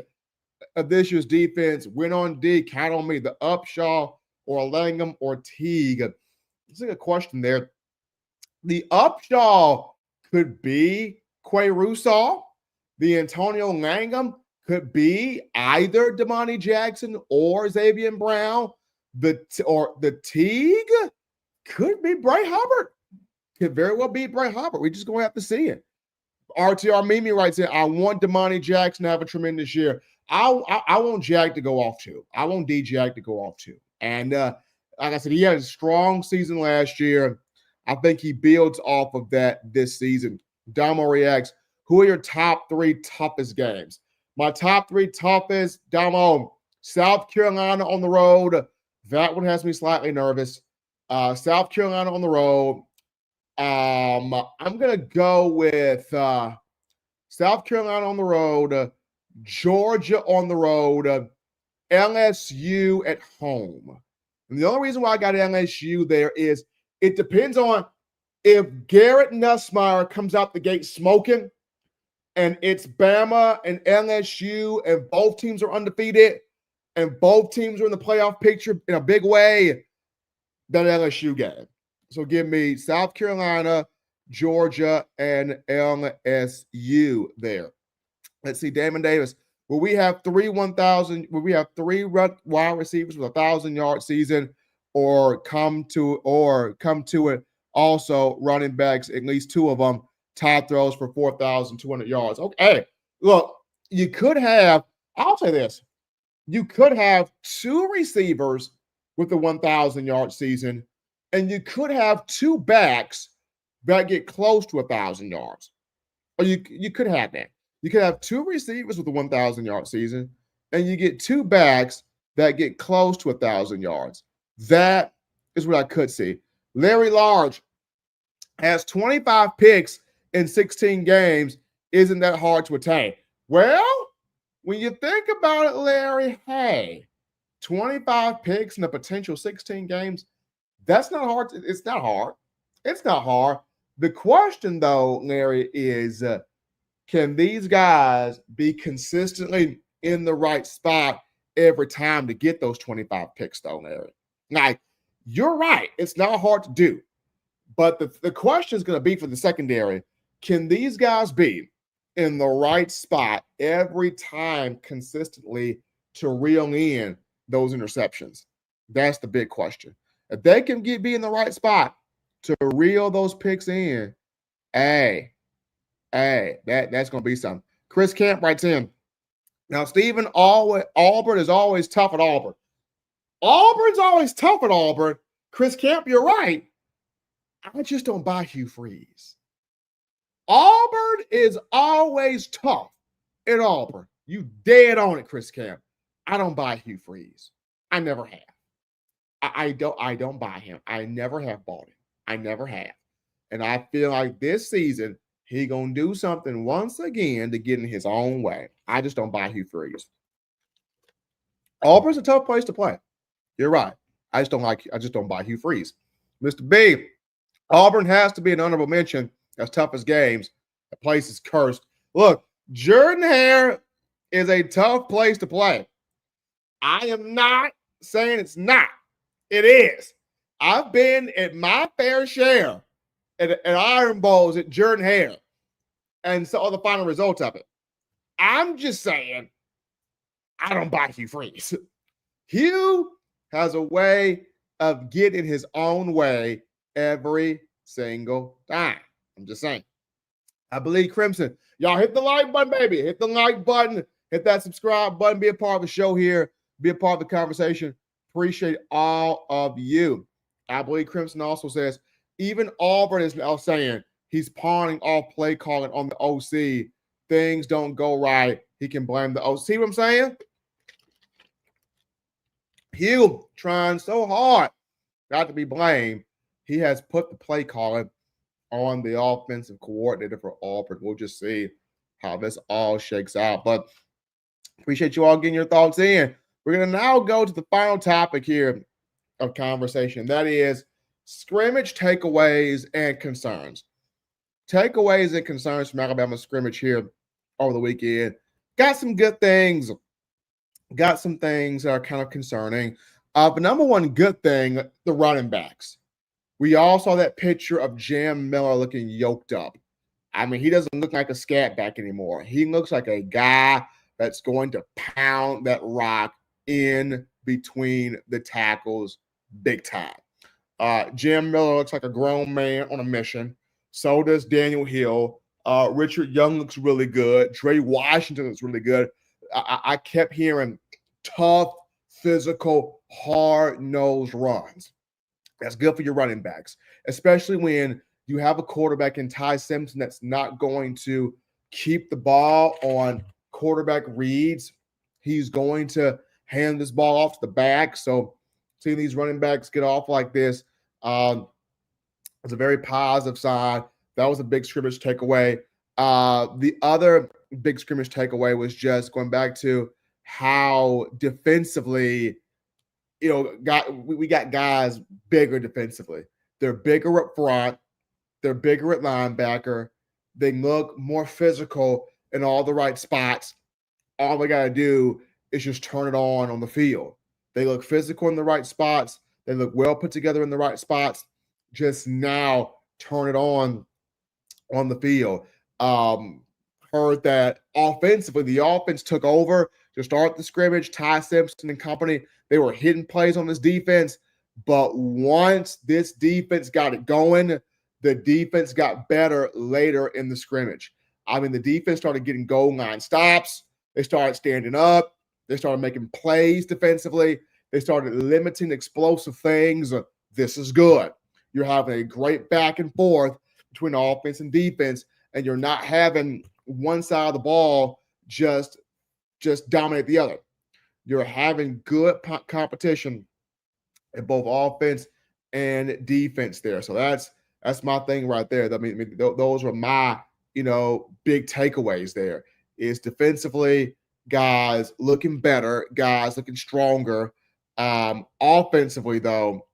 of this year's defense? Win on D, count on me. The Upshaw or Langham or Teague? This is a question there. The Upshaw could be Quay Russaw. The Antonio Langham could be either Damani Jackson or Xavier Brown. The Teague could be Bray Hubbard. Could very well be Bray Hubbard. We're just going to have to see it. RTR Mimi writes in, I want Damani Jackson to have a tremendous year. I want Jack to go off too. I want D-Jack to go off too. And like I said, he had a strong season last year. I think he builds off of that this season. Damo reacts, who are your top 3 toughest games? My top 3 toughest, Damo, South Carolina on the road. That one has me slightly nervous. South Carolina on the road. I'm going to go with South Carolina on the road, Georgia on the road, LSU at home. And the only reason why I got LSU there is it depends on if Garrett Nussmeier comes out the gate smoking and it's Bama and LSU and both teams are undefeated and both teams are in the playoff picture in a big way, that LSU game. So give me South Carolina, Georgia, and LSU there. Let's see, Damon Davis. Will we have 3 1,000? Will we have 3 wide receivers with 1,000-yard season, or come to it also running backs, at least 2 of them, tie throws for 4,200 yards? Okay, look, you could have. I'll say this: you could have 2 receivers with a 1,000-yard season, and you could have 2 backs that get close to 1,000 yards. Or you could have that. You could have 2 receivers with a 1,000-yard season, and you get 2 backs that get close to 1,000 yards. That is what I could see. Larry Large has 25 picks in 16 games. Isn't that hard to attain? Well, when you think about it, Larry, hey, 25 picks in a potential 16 games, that's not hard. It's not hard. It's not hard. The question, though, Larry, is can these guys be consistently in the right spot every time to get those 25 picks, though, Larry? Like, you're right. It's not hard to do. But the question is going to be for the secondary, can these guys be in the right spot every time consistently to reel in those interceptions? That's the big question. If they can be in the right spot to reel those picks in, that's going to be something. Chris Camp writes in, now, Stephen, Auburn is always tough at Auburn. Auburn's always tough at Auburn. Chris Camp, you're right. I just don't buy Hugh Freeze. Auburn is always tough at Auburn. You dead on it, Chris Camp. I don't buy Hugh Freeze. I never have. I don't buy him. I never have bought him. I never have. And I feel like this season, he going to do something once again to get in his own way. I just don't buy Hugh Freeze. Auburn's a tough place to play. You're right. I just don't buy Hugh Freeze. Mr. B, Auburn has to be an honorable mention as toughest games. The place is cursed. Look, Jordan-Hare is a tough place to play. I am not saying it's not. It is. I've been at my fair share at Iron Bowls at Jordan-Hare and saw the final result of it. I'm just saying I don't buy Hugh Freeze. Hugh has a way of getting his own way every single time. I'm just saying. I believe Crimson. Y'all hit the like button, baby. Hit the like button. Hit that subscribe button. Be a part of the show here. Be a part of the conversation. Appreciate all of you. I believe Crimson also says, even Auburn is now saying he's pawning off play calling on the OC. Things don't go right. He can blame the OC. See what I'm saying? Hugh trying so hard not to be blamed. He has put the play calling on the offensive coordinator for Auburn. We'll just see how this all shakes out. But appreciate you all getting your thoughts in. We're going to now go to the final topic here of conversation. That is scrimmage takeaways and concerns. Takeaways and concerns from Alabama scrimmage here over the weekend. Got some good things. Got some things that are kind of concerning. But number one good thing, the running backs. We all saw that picture of Jam Miller looking yoked up. I mean, he doesn't look like a scat back anymore. He looks like a guy that's going to pound that rock in between the tackles big time. Jam Miller looks like a grown man on a mission. So does Daniel Hill. Richard Young looks really good. Dre Washington looks really good. I kept hearing tough, physical, hard-nosed runs. That's good for your running backs, especially when you have a quarterback in Ty Simpson that's not going to keep the ball on quarterback reads. He's going to hand this ball off to the back. So seeing these running backs get off like this is a very positive sign. That was a big scrimmage takeaway. The other big scrimmage takeaway was just going back to how defensively, we got guys bigger defensively. They're bigger up front. They're bigger at linebacker. They look more physical in all the right spots. All they got to do is just turn it on the field. They look physical in the right spots. They look well put together in the right spots. Just now turn it on the field. Heard that offensively, the offense took over to start the scrimmage. Ty Simpson and company, they were hitting plays on this defense. But once this defense got it going, the defense got better later in the scrimmage. I mean, the defense started getting goal line stops. They started standing up. They started making plays defensively. They started limiting explosive things. This is good. You're having a great back and forth between offense and defense, and you're not having one side of the ball just dominate the other. You're having good competition in both offense and defense there. So that's my thing right there. I mean, those were my, big takeaways there. Is defensively, guys looking better, guys looking stronger. Offensively, though,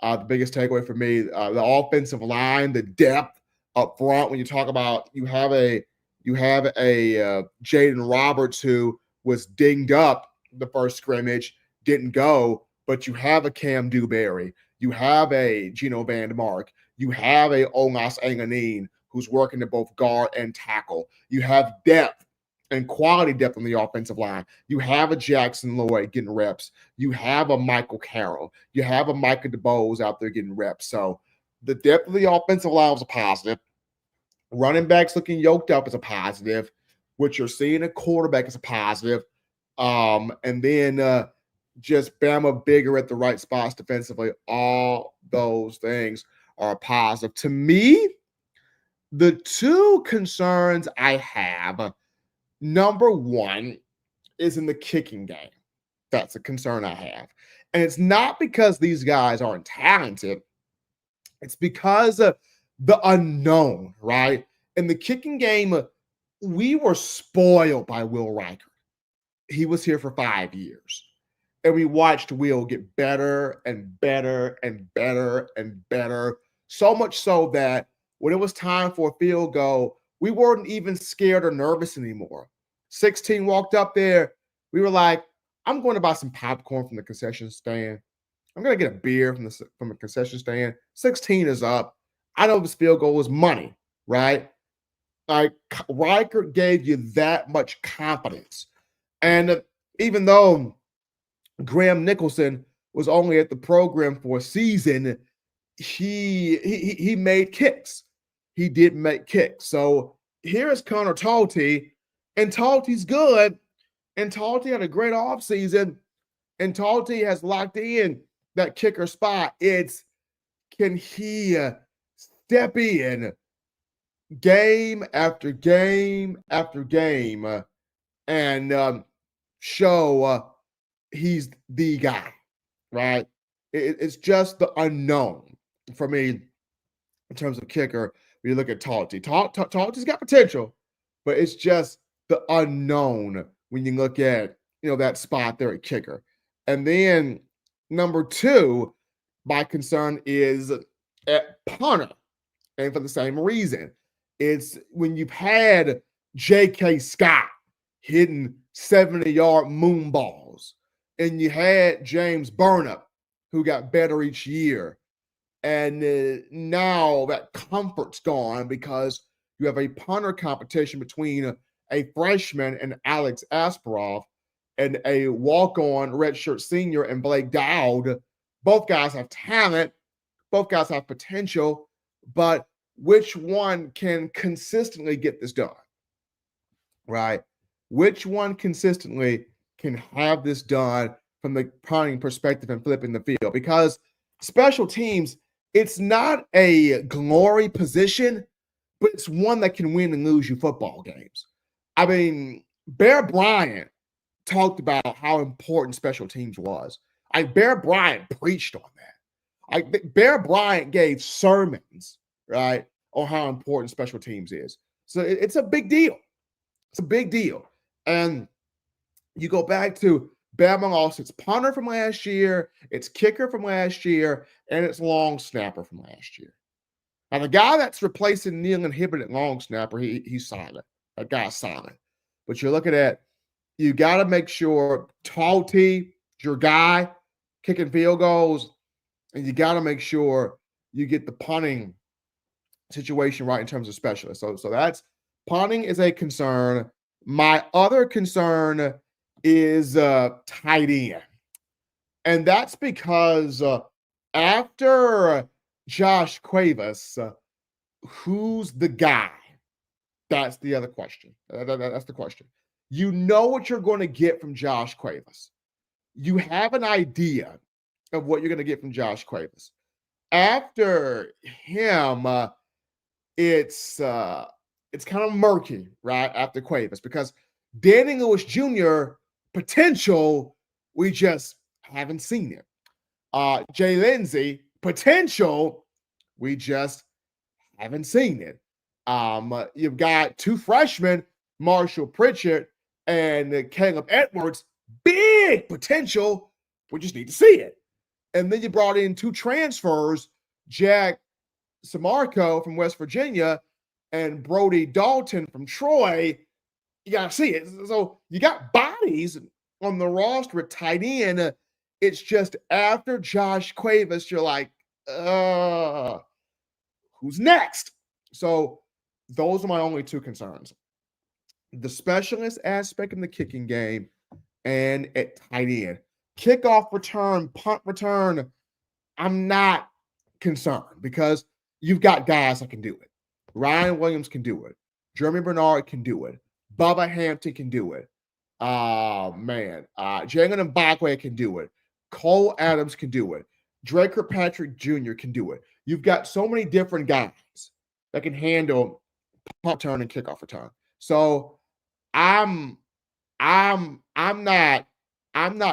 the biggest takeaway for me, the offensive line, the depth up front. When you talk about you have a Jaden Roberts who was dinged up the first scrimmage, didn't go, but you have a Cam Dewberry, you have a Geno Vandermark, you have a Omas Anganin who's working at both guard and tackle. You have depth and quality depth on the offensive line. You have a Jackson Lloyd getting reps. You have a Michael Carroll. You have a Micah DeBose out there getting reps. So the depth of the offensive line was a positive. Running backs looking yoked up is a positive. What you're seeing at quarterback is a positive. And then just Bama bigger at the right spots defensively. All those things are positive. To me, the two concerns I have, number one is in the kicking game. That's a concern I have. And it's not because these guys aren't talented. It's because of the unknown, right? In the kicking game, we were spoiled by Will Riker. He was here for 5 years. And we watched Will get better and better and better and better. So much so that when it was time for a field goal, we weren't even scared or nervous anymore. 16 walked up there. We were like, I'm going to buy some popcorn from the concession stand. I'm going to get a beer from a concession stand. 16 is up. I know this field goal is money, right? Like, Riker gave you that much confidence. And even though Graham Nicholson was only at the program for a season, he made kicks. He did make kicks. So here is Connor Talty, and Talty's good, and Talty had a great offseason, and Talty has locked in that kicker spot. It's, can he step in game after game after game and show he's the guy? right? It's just the unknown for me in terms of kicker. When you look at Talty, Talty's got potential, but it's just the unknown when you look at that spot there at kicker. And then number two, my concern is at punter, and for the same reason, it's when you've had J.K. Scott hitting 70-yard moon balls, and you had James Burnap, who got better each year. And now that comfort's gone because you have a punter competition between a freshman and Alex Asparoff and a walk-on redshirt senior and Blake Dowd. Both guys have talent. Both guys have potential. But which one can consistently get this done? Right? Which one consistently can have this done from the punting perspective and flipping the field? Because special teams, it's not a glory position, but it's one that can win and lose you football games. I mean, Bear Bryant talked about how important special teams was. Bear Bryant preached on that. Bear Bryant gave sermons, right, on how important special teams is. So it's a big deal. It's a big deal. And you go back to Bama lost its punter from last year, its kicker from last year, and its long snapper from last year. Now, the guy that's replacing Neil Inhibbit at long snapper, he's silent. That guy's silent. But you're looking at, you got to make sure Talty, your guy, kicking field goals, and you got to make sure you get the punting situation right in terms of specialists. So that's, punting is a concern. My other concern is tight end. And that's because after Josh Cuevas, who's the guy? That's the other question. That's the question. You know what you're going to get from Josh Cuevas. You have an idea of what you're going to get from Josh Cuevas. After him, it's kind of murky, right, after Cuevas, because Danny Lewis Jr., potential, we just haven't seen it. Jay Lindsey, potential, we just haven't seen it. You've got two freshmen, Marshall Pritchard and Caleb Edwards, big potential, we just need to see it. And then you brought in two transfers, Jack Samarco from West Virginia and Brody Dalton from Troy. You got to see it. So you got bodies on the roster at tight end. It's just after Josh Cuevas, you're like, who's next? So those are my only two concerns. The specialist aspect in the kicking game and at tight end. Kickoff return, punt return, I'm not concerned because you've got guys that can do it. Ryan Williams can do it. Jeremy Bernard can do it. Bubba Hampton can do it. Jalen Mbakwe can do it. Cole Adams can do it. Drake Kirkpatrick Jr. can do it. You've got so many different guys that can handle punt return and kickoff return. So I'm not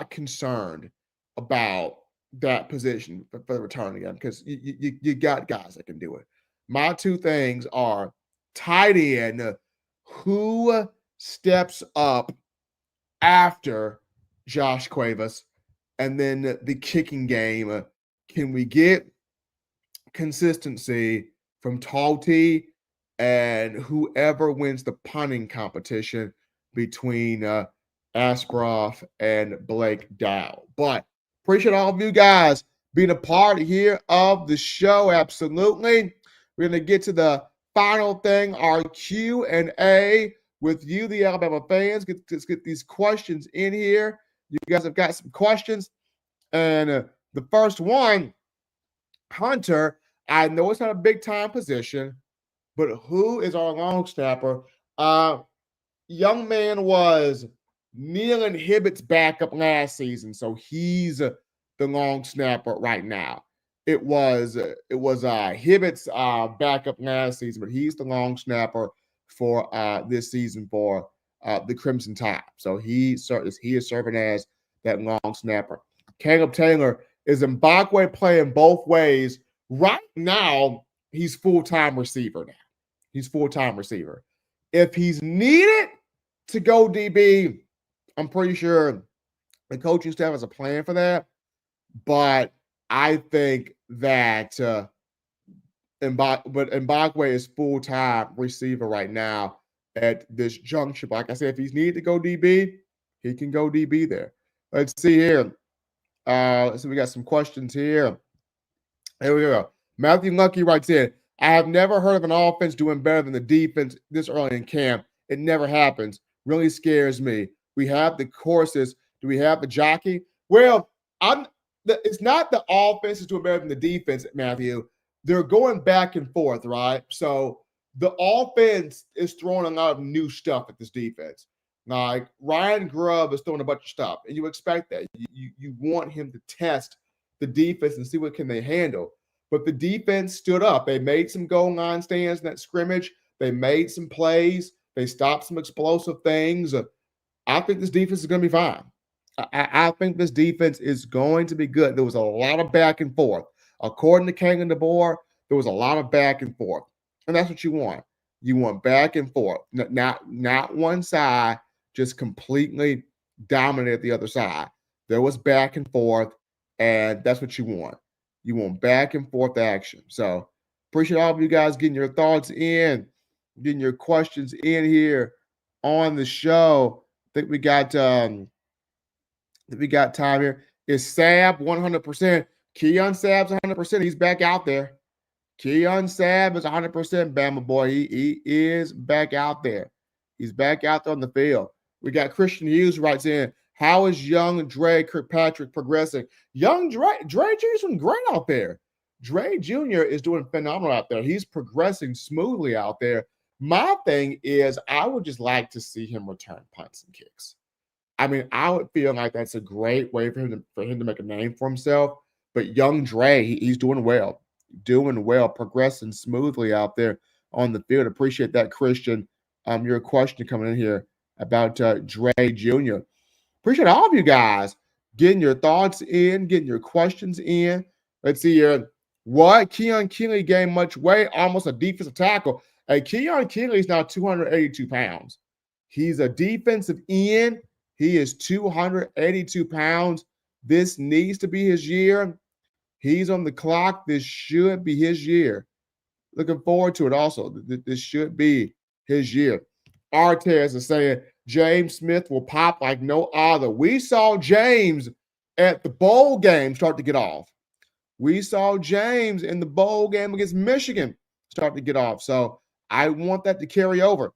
concerned about that position for the return again because you got guys that can do it. My two things are tight end, who steps up after Josh Cuevas, and then the kicking game. Can we get consistency from Talty and whoever wins the punting competition between Asparoff and Blake Dowd? But appreciate all of you guys being a part here of the show. Absolutely. We're going to get to the final thing, our Q&A with you, the Alabama fans. Let's get these questions in here. You guys have got some questions. And the first one, Hunter, I know it's not a big-time position, but who is our long snapper? Young man was Neil Inhibit's backup last season, so he's the long snapper right now. It was Hibbett's backup last season, but he's the long snapper for this season for the Crimson Tide. So he is serving as that long snapper. Caleb Taylor Is Mbakwe playing both ways? Right now, he's full-time receiver now. He's full-time receiver. If he's needed to go DB, I'm pretty sure the coaching staff has a plan for that. But I think that Mbakwe is full-time receiver right now at this juncture. But like I said, if he's needed to go DB, he can go DB there. Let's see here. So we got some questions here. Here we go. Matthew Lucky writes in, I have never heard of an offense doing better than the defense this early in camp. It never happens. Really scares me. We have the courses. Do we have the jockey? Well, it's not the offense is doing better than the defense, Matthew. They're going back and forth, right? So the offense is throwing a lot of new stuff at this defense. Like Ryan Grubb is throwing a bunch of stuff, and you expect that. You want him to test the defense and see what can they handle. But the defense stood up. They made some goal line stands in that scrimmage. They made some plays. They stopped some explosive things. I think this defense is going to be fine. I think this defense is going to be good. There was a lot of back and forth. According to Kalen DeBoer, there was a lot of back and forth. And that's what you want. You want back and forth. Not one side just completely dominate the other side. There was back and forth, and that's what you want. You want back and forth action. So appreciate all of you guys getting your thoughts in, getting your questions in here on the show. I think we got time here. Is Sab 100%? Keon Sab's 100%. He's back out there. Keon Sab is 100% Bama boy. He is back out there. He's back out there on the field. We got Christian Hughes writes in, how is young Dre Kirkpatrick progressing? Young Dre Jr. is doing great out there. Dre Jr. is doing phenomenal out there. He's progressing smoothly out there. My thing is I would just like to see him return punts and kicks. I mean, I would feel like that's a great way for him to make a name for himself. But young Dre, he's doing well, progressing smoothly out there on the field. Appreciate that, Christian. Your question coming in here about Dre Jr. Appreciate all of you guys getting your thoughts in, getting your questions in. Let's see here. What? Keon Keeley gained much weight, almost a defensive tackle. Hey, Keon Keeley is now 282 pounds. He's a defensive end. He is 282 pounds. This needs to be his year. He's on the clock. This should be his year. Looking forward to it also. This should be his year. Artez is saying James Smith will pop like no other. We saw James at the bowl game start to get off. We saw James in the bowl game against Michigan start to get off. So I want that to carry over.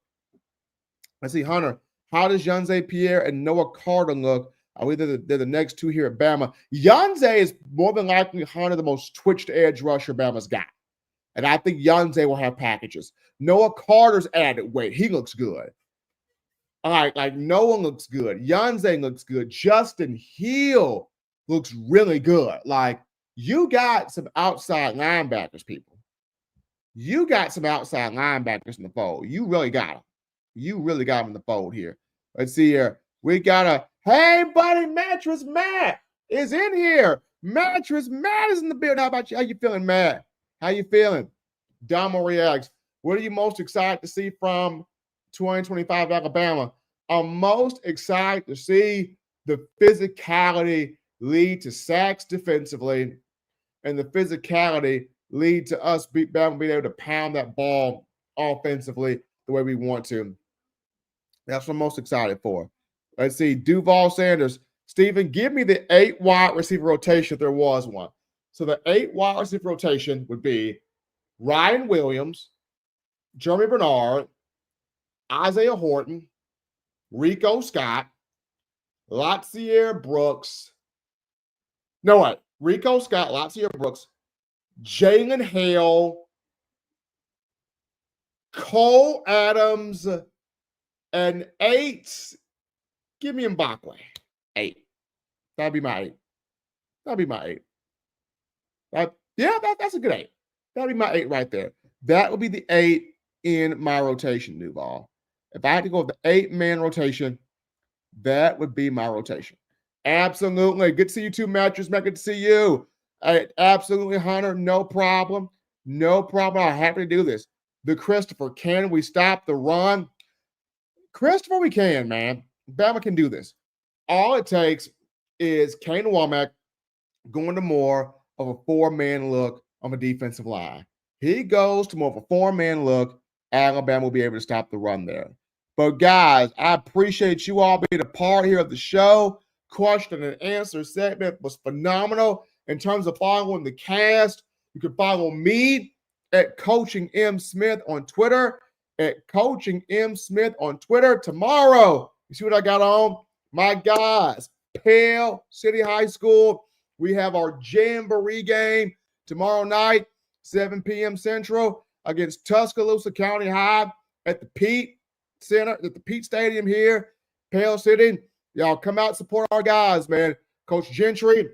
Let's see, Hunter. How does Yunze Pierre and Noah Carter look? They're the next two here at Bama. Yunze is more than likely, Hunter, the most twitched edge rusher Bama's got. And I think Yunze will have packages. Noah Carter's added weight. He looks good. All right, like Noah looks good. Yunze looks good. Justin Hill looks really good. Like, you got some outside linebackers, people. You got some outside linebackers in the fold. You really got them. You really got them in the fold here. Let's see here. We got hey, buddy, Mattress Matt is in here. Mattress Matt is in the building. How about you? How you feeling, Matt? How you feeling? Damo reacts. What are you most excited to see from 2025 Alabama? I'm most excited to see the physicality lead to sacks defensively and the physicality lead to us Bama being able to pound that ball offensively the way we want to. That's what I'm most excited for. Let's see. Duval Sanders. Stephen, give me the 8 wide receiver rotation if there was one. So the 8 wide receiver rotation would be Ryan Williams, Jeremy Bernard, Isaiah Horton, Rico Scott, Latsier Brooks. No, what? Rico Scott, Latsier Brooks, Jalen Hale, Cole Adams, and 8. Give me Mbakwe. 8. That'd be my 8. That'd be my 8. That's a good 8. That'd be my 8 right there. That would be the 8 in my rotation, Duval. If I had to go with the 8-man rotation, that would be my rotation. Absolutely. Good to see you too, Mattress Man. Good to see you. Absolutely, Hunter. No problem. No problem. I'm happy to do this. The Christopher, can we stop the run? Christopher, we can, man. Bama can do this. All it takes is Kane Womack going to more of a four-man look on the defensive line. He goes to more of a four-man look. Alabama will be able to stop the run there. But guys, I appreciate you all being a part here of the show. Question and answer segment was phenomenal. In terms of following the cast, you can follow me at Coaching M. Smith on Twitter. At Coaching M. Smith on Twitter. Tomorrow, you see what I got on? My guys, Pale City High School. We have our Jamboree game tomorrow night, 7 p.m. Central, against Tuscaloosa County High at the Pete Center, at the Pete Stadium here, Pale City. Y'all come out and support our guys, man. Coach Gentry,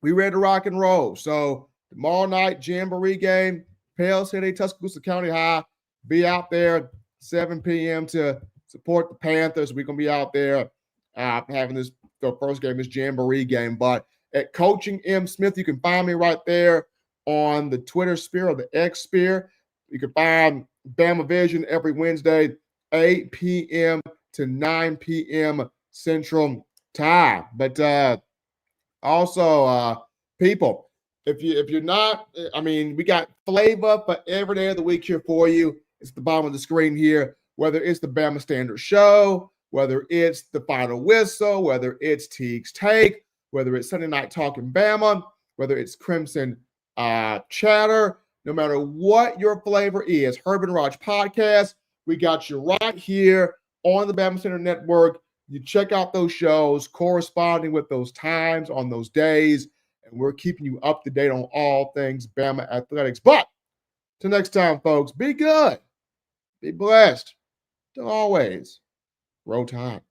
we ready to rock and roll. So tomorrow night, Jamboree game, Pale City, Tuscaloosa County High. Be out there 7 p.m. to support the Panthers. We're going to be out there having this, the first game, this Jamboree game. But at Coaching M. Smith, you can find me right there on the Twitter sphere or the X sphere. You can find Bama Vision every Wednesday, 8 p.m. to 9 p.m. Central Time. But also, people, if you're not, I mean, we got flavor for every day of the week here for you. It's the bottom of the screen here, whether it's the Bama Standard Show, whether it's the Final Whistle, whether it's Teague's Take, whether it's Sunday Night Talking Bama, whether it's Crimson Chatter, no matter what your flavor is, Herb and Raj Podcast, we got you right here on the Bama Center Network. You check out those shows corresponding with those times on those days, and we're keeping you up to date on all things Bama athletics. But till next time, folks, be good, be blessed, till always, roll tide.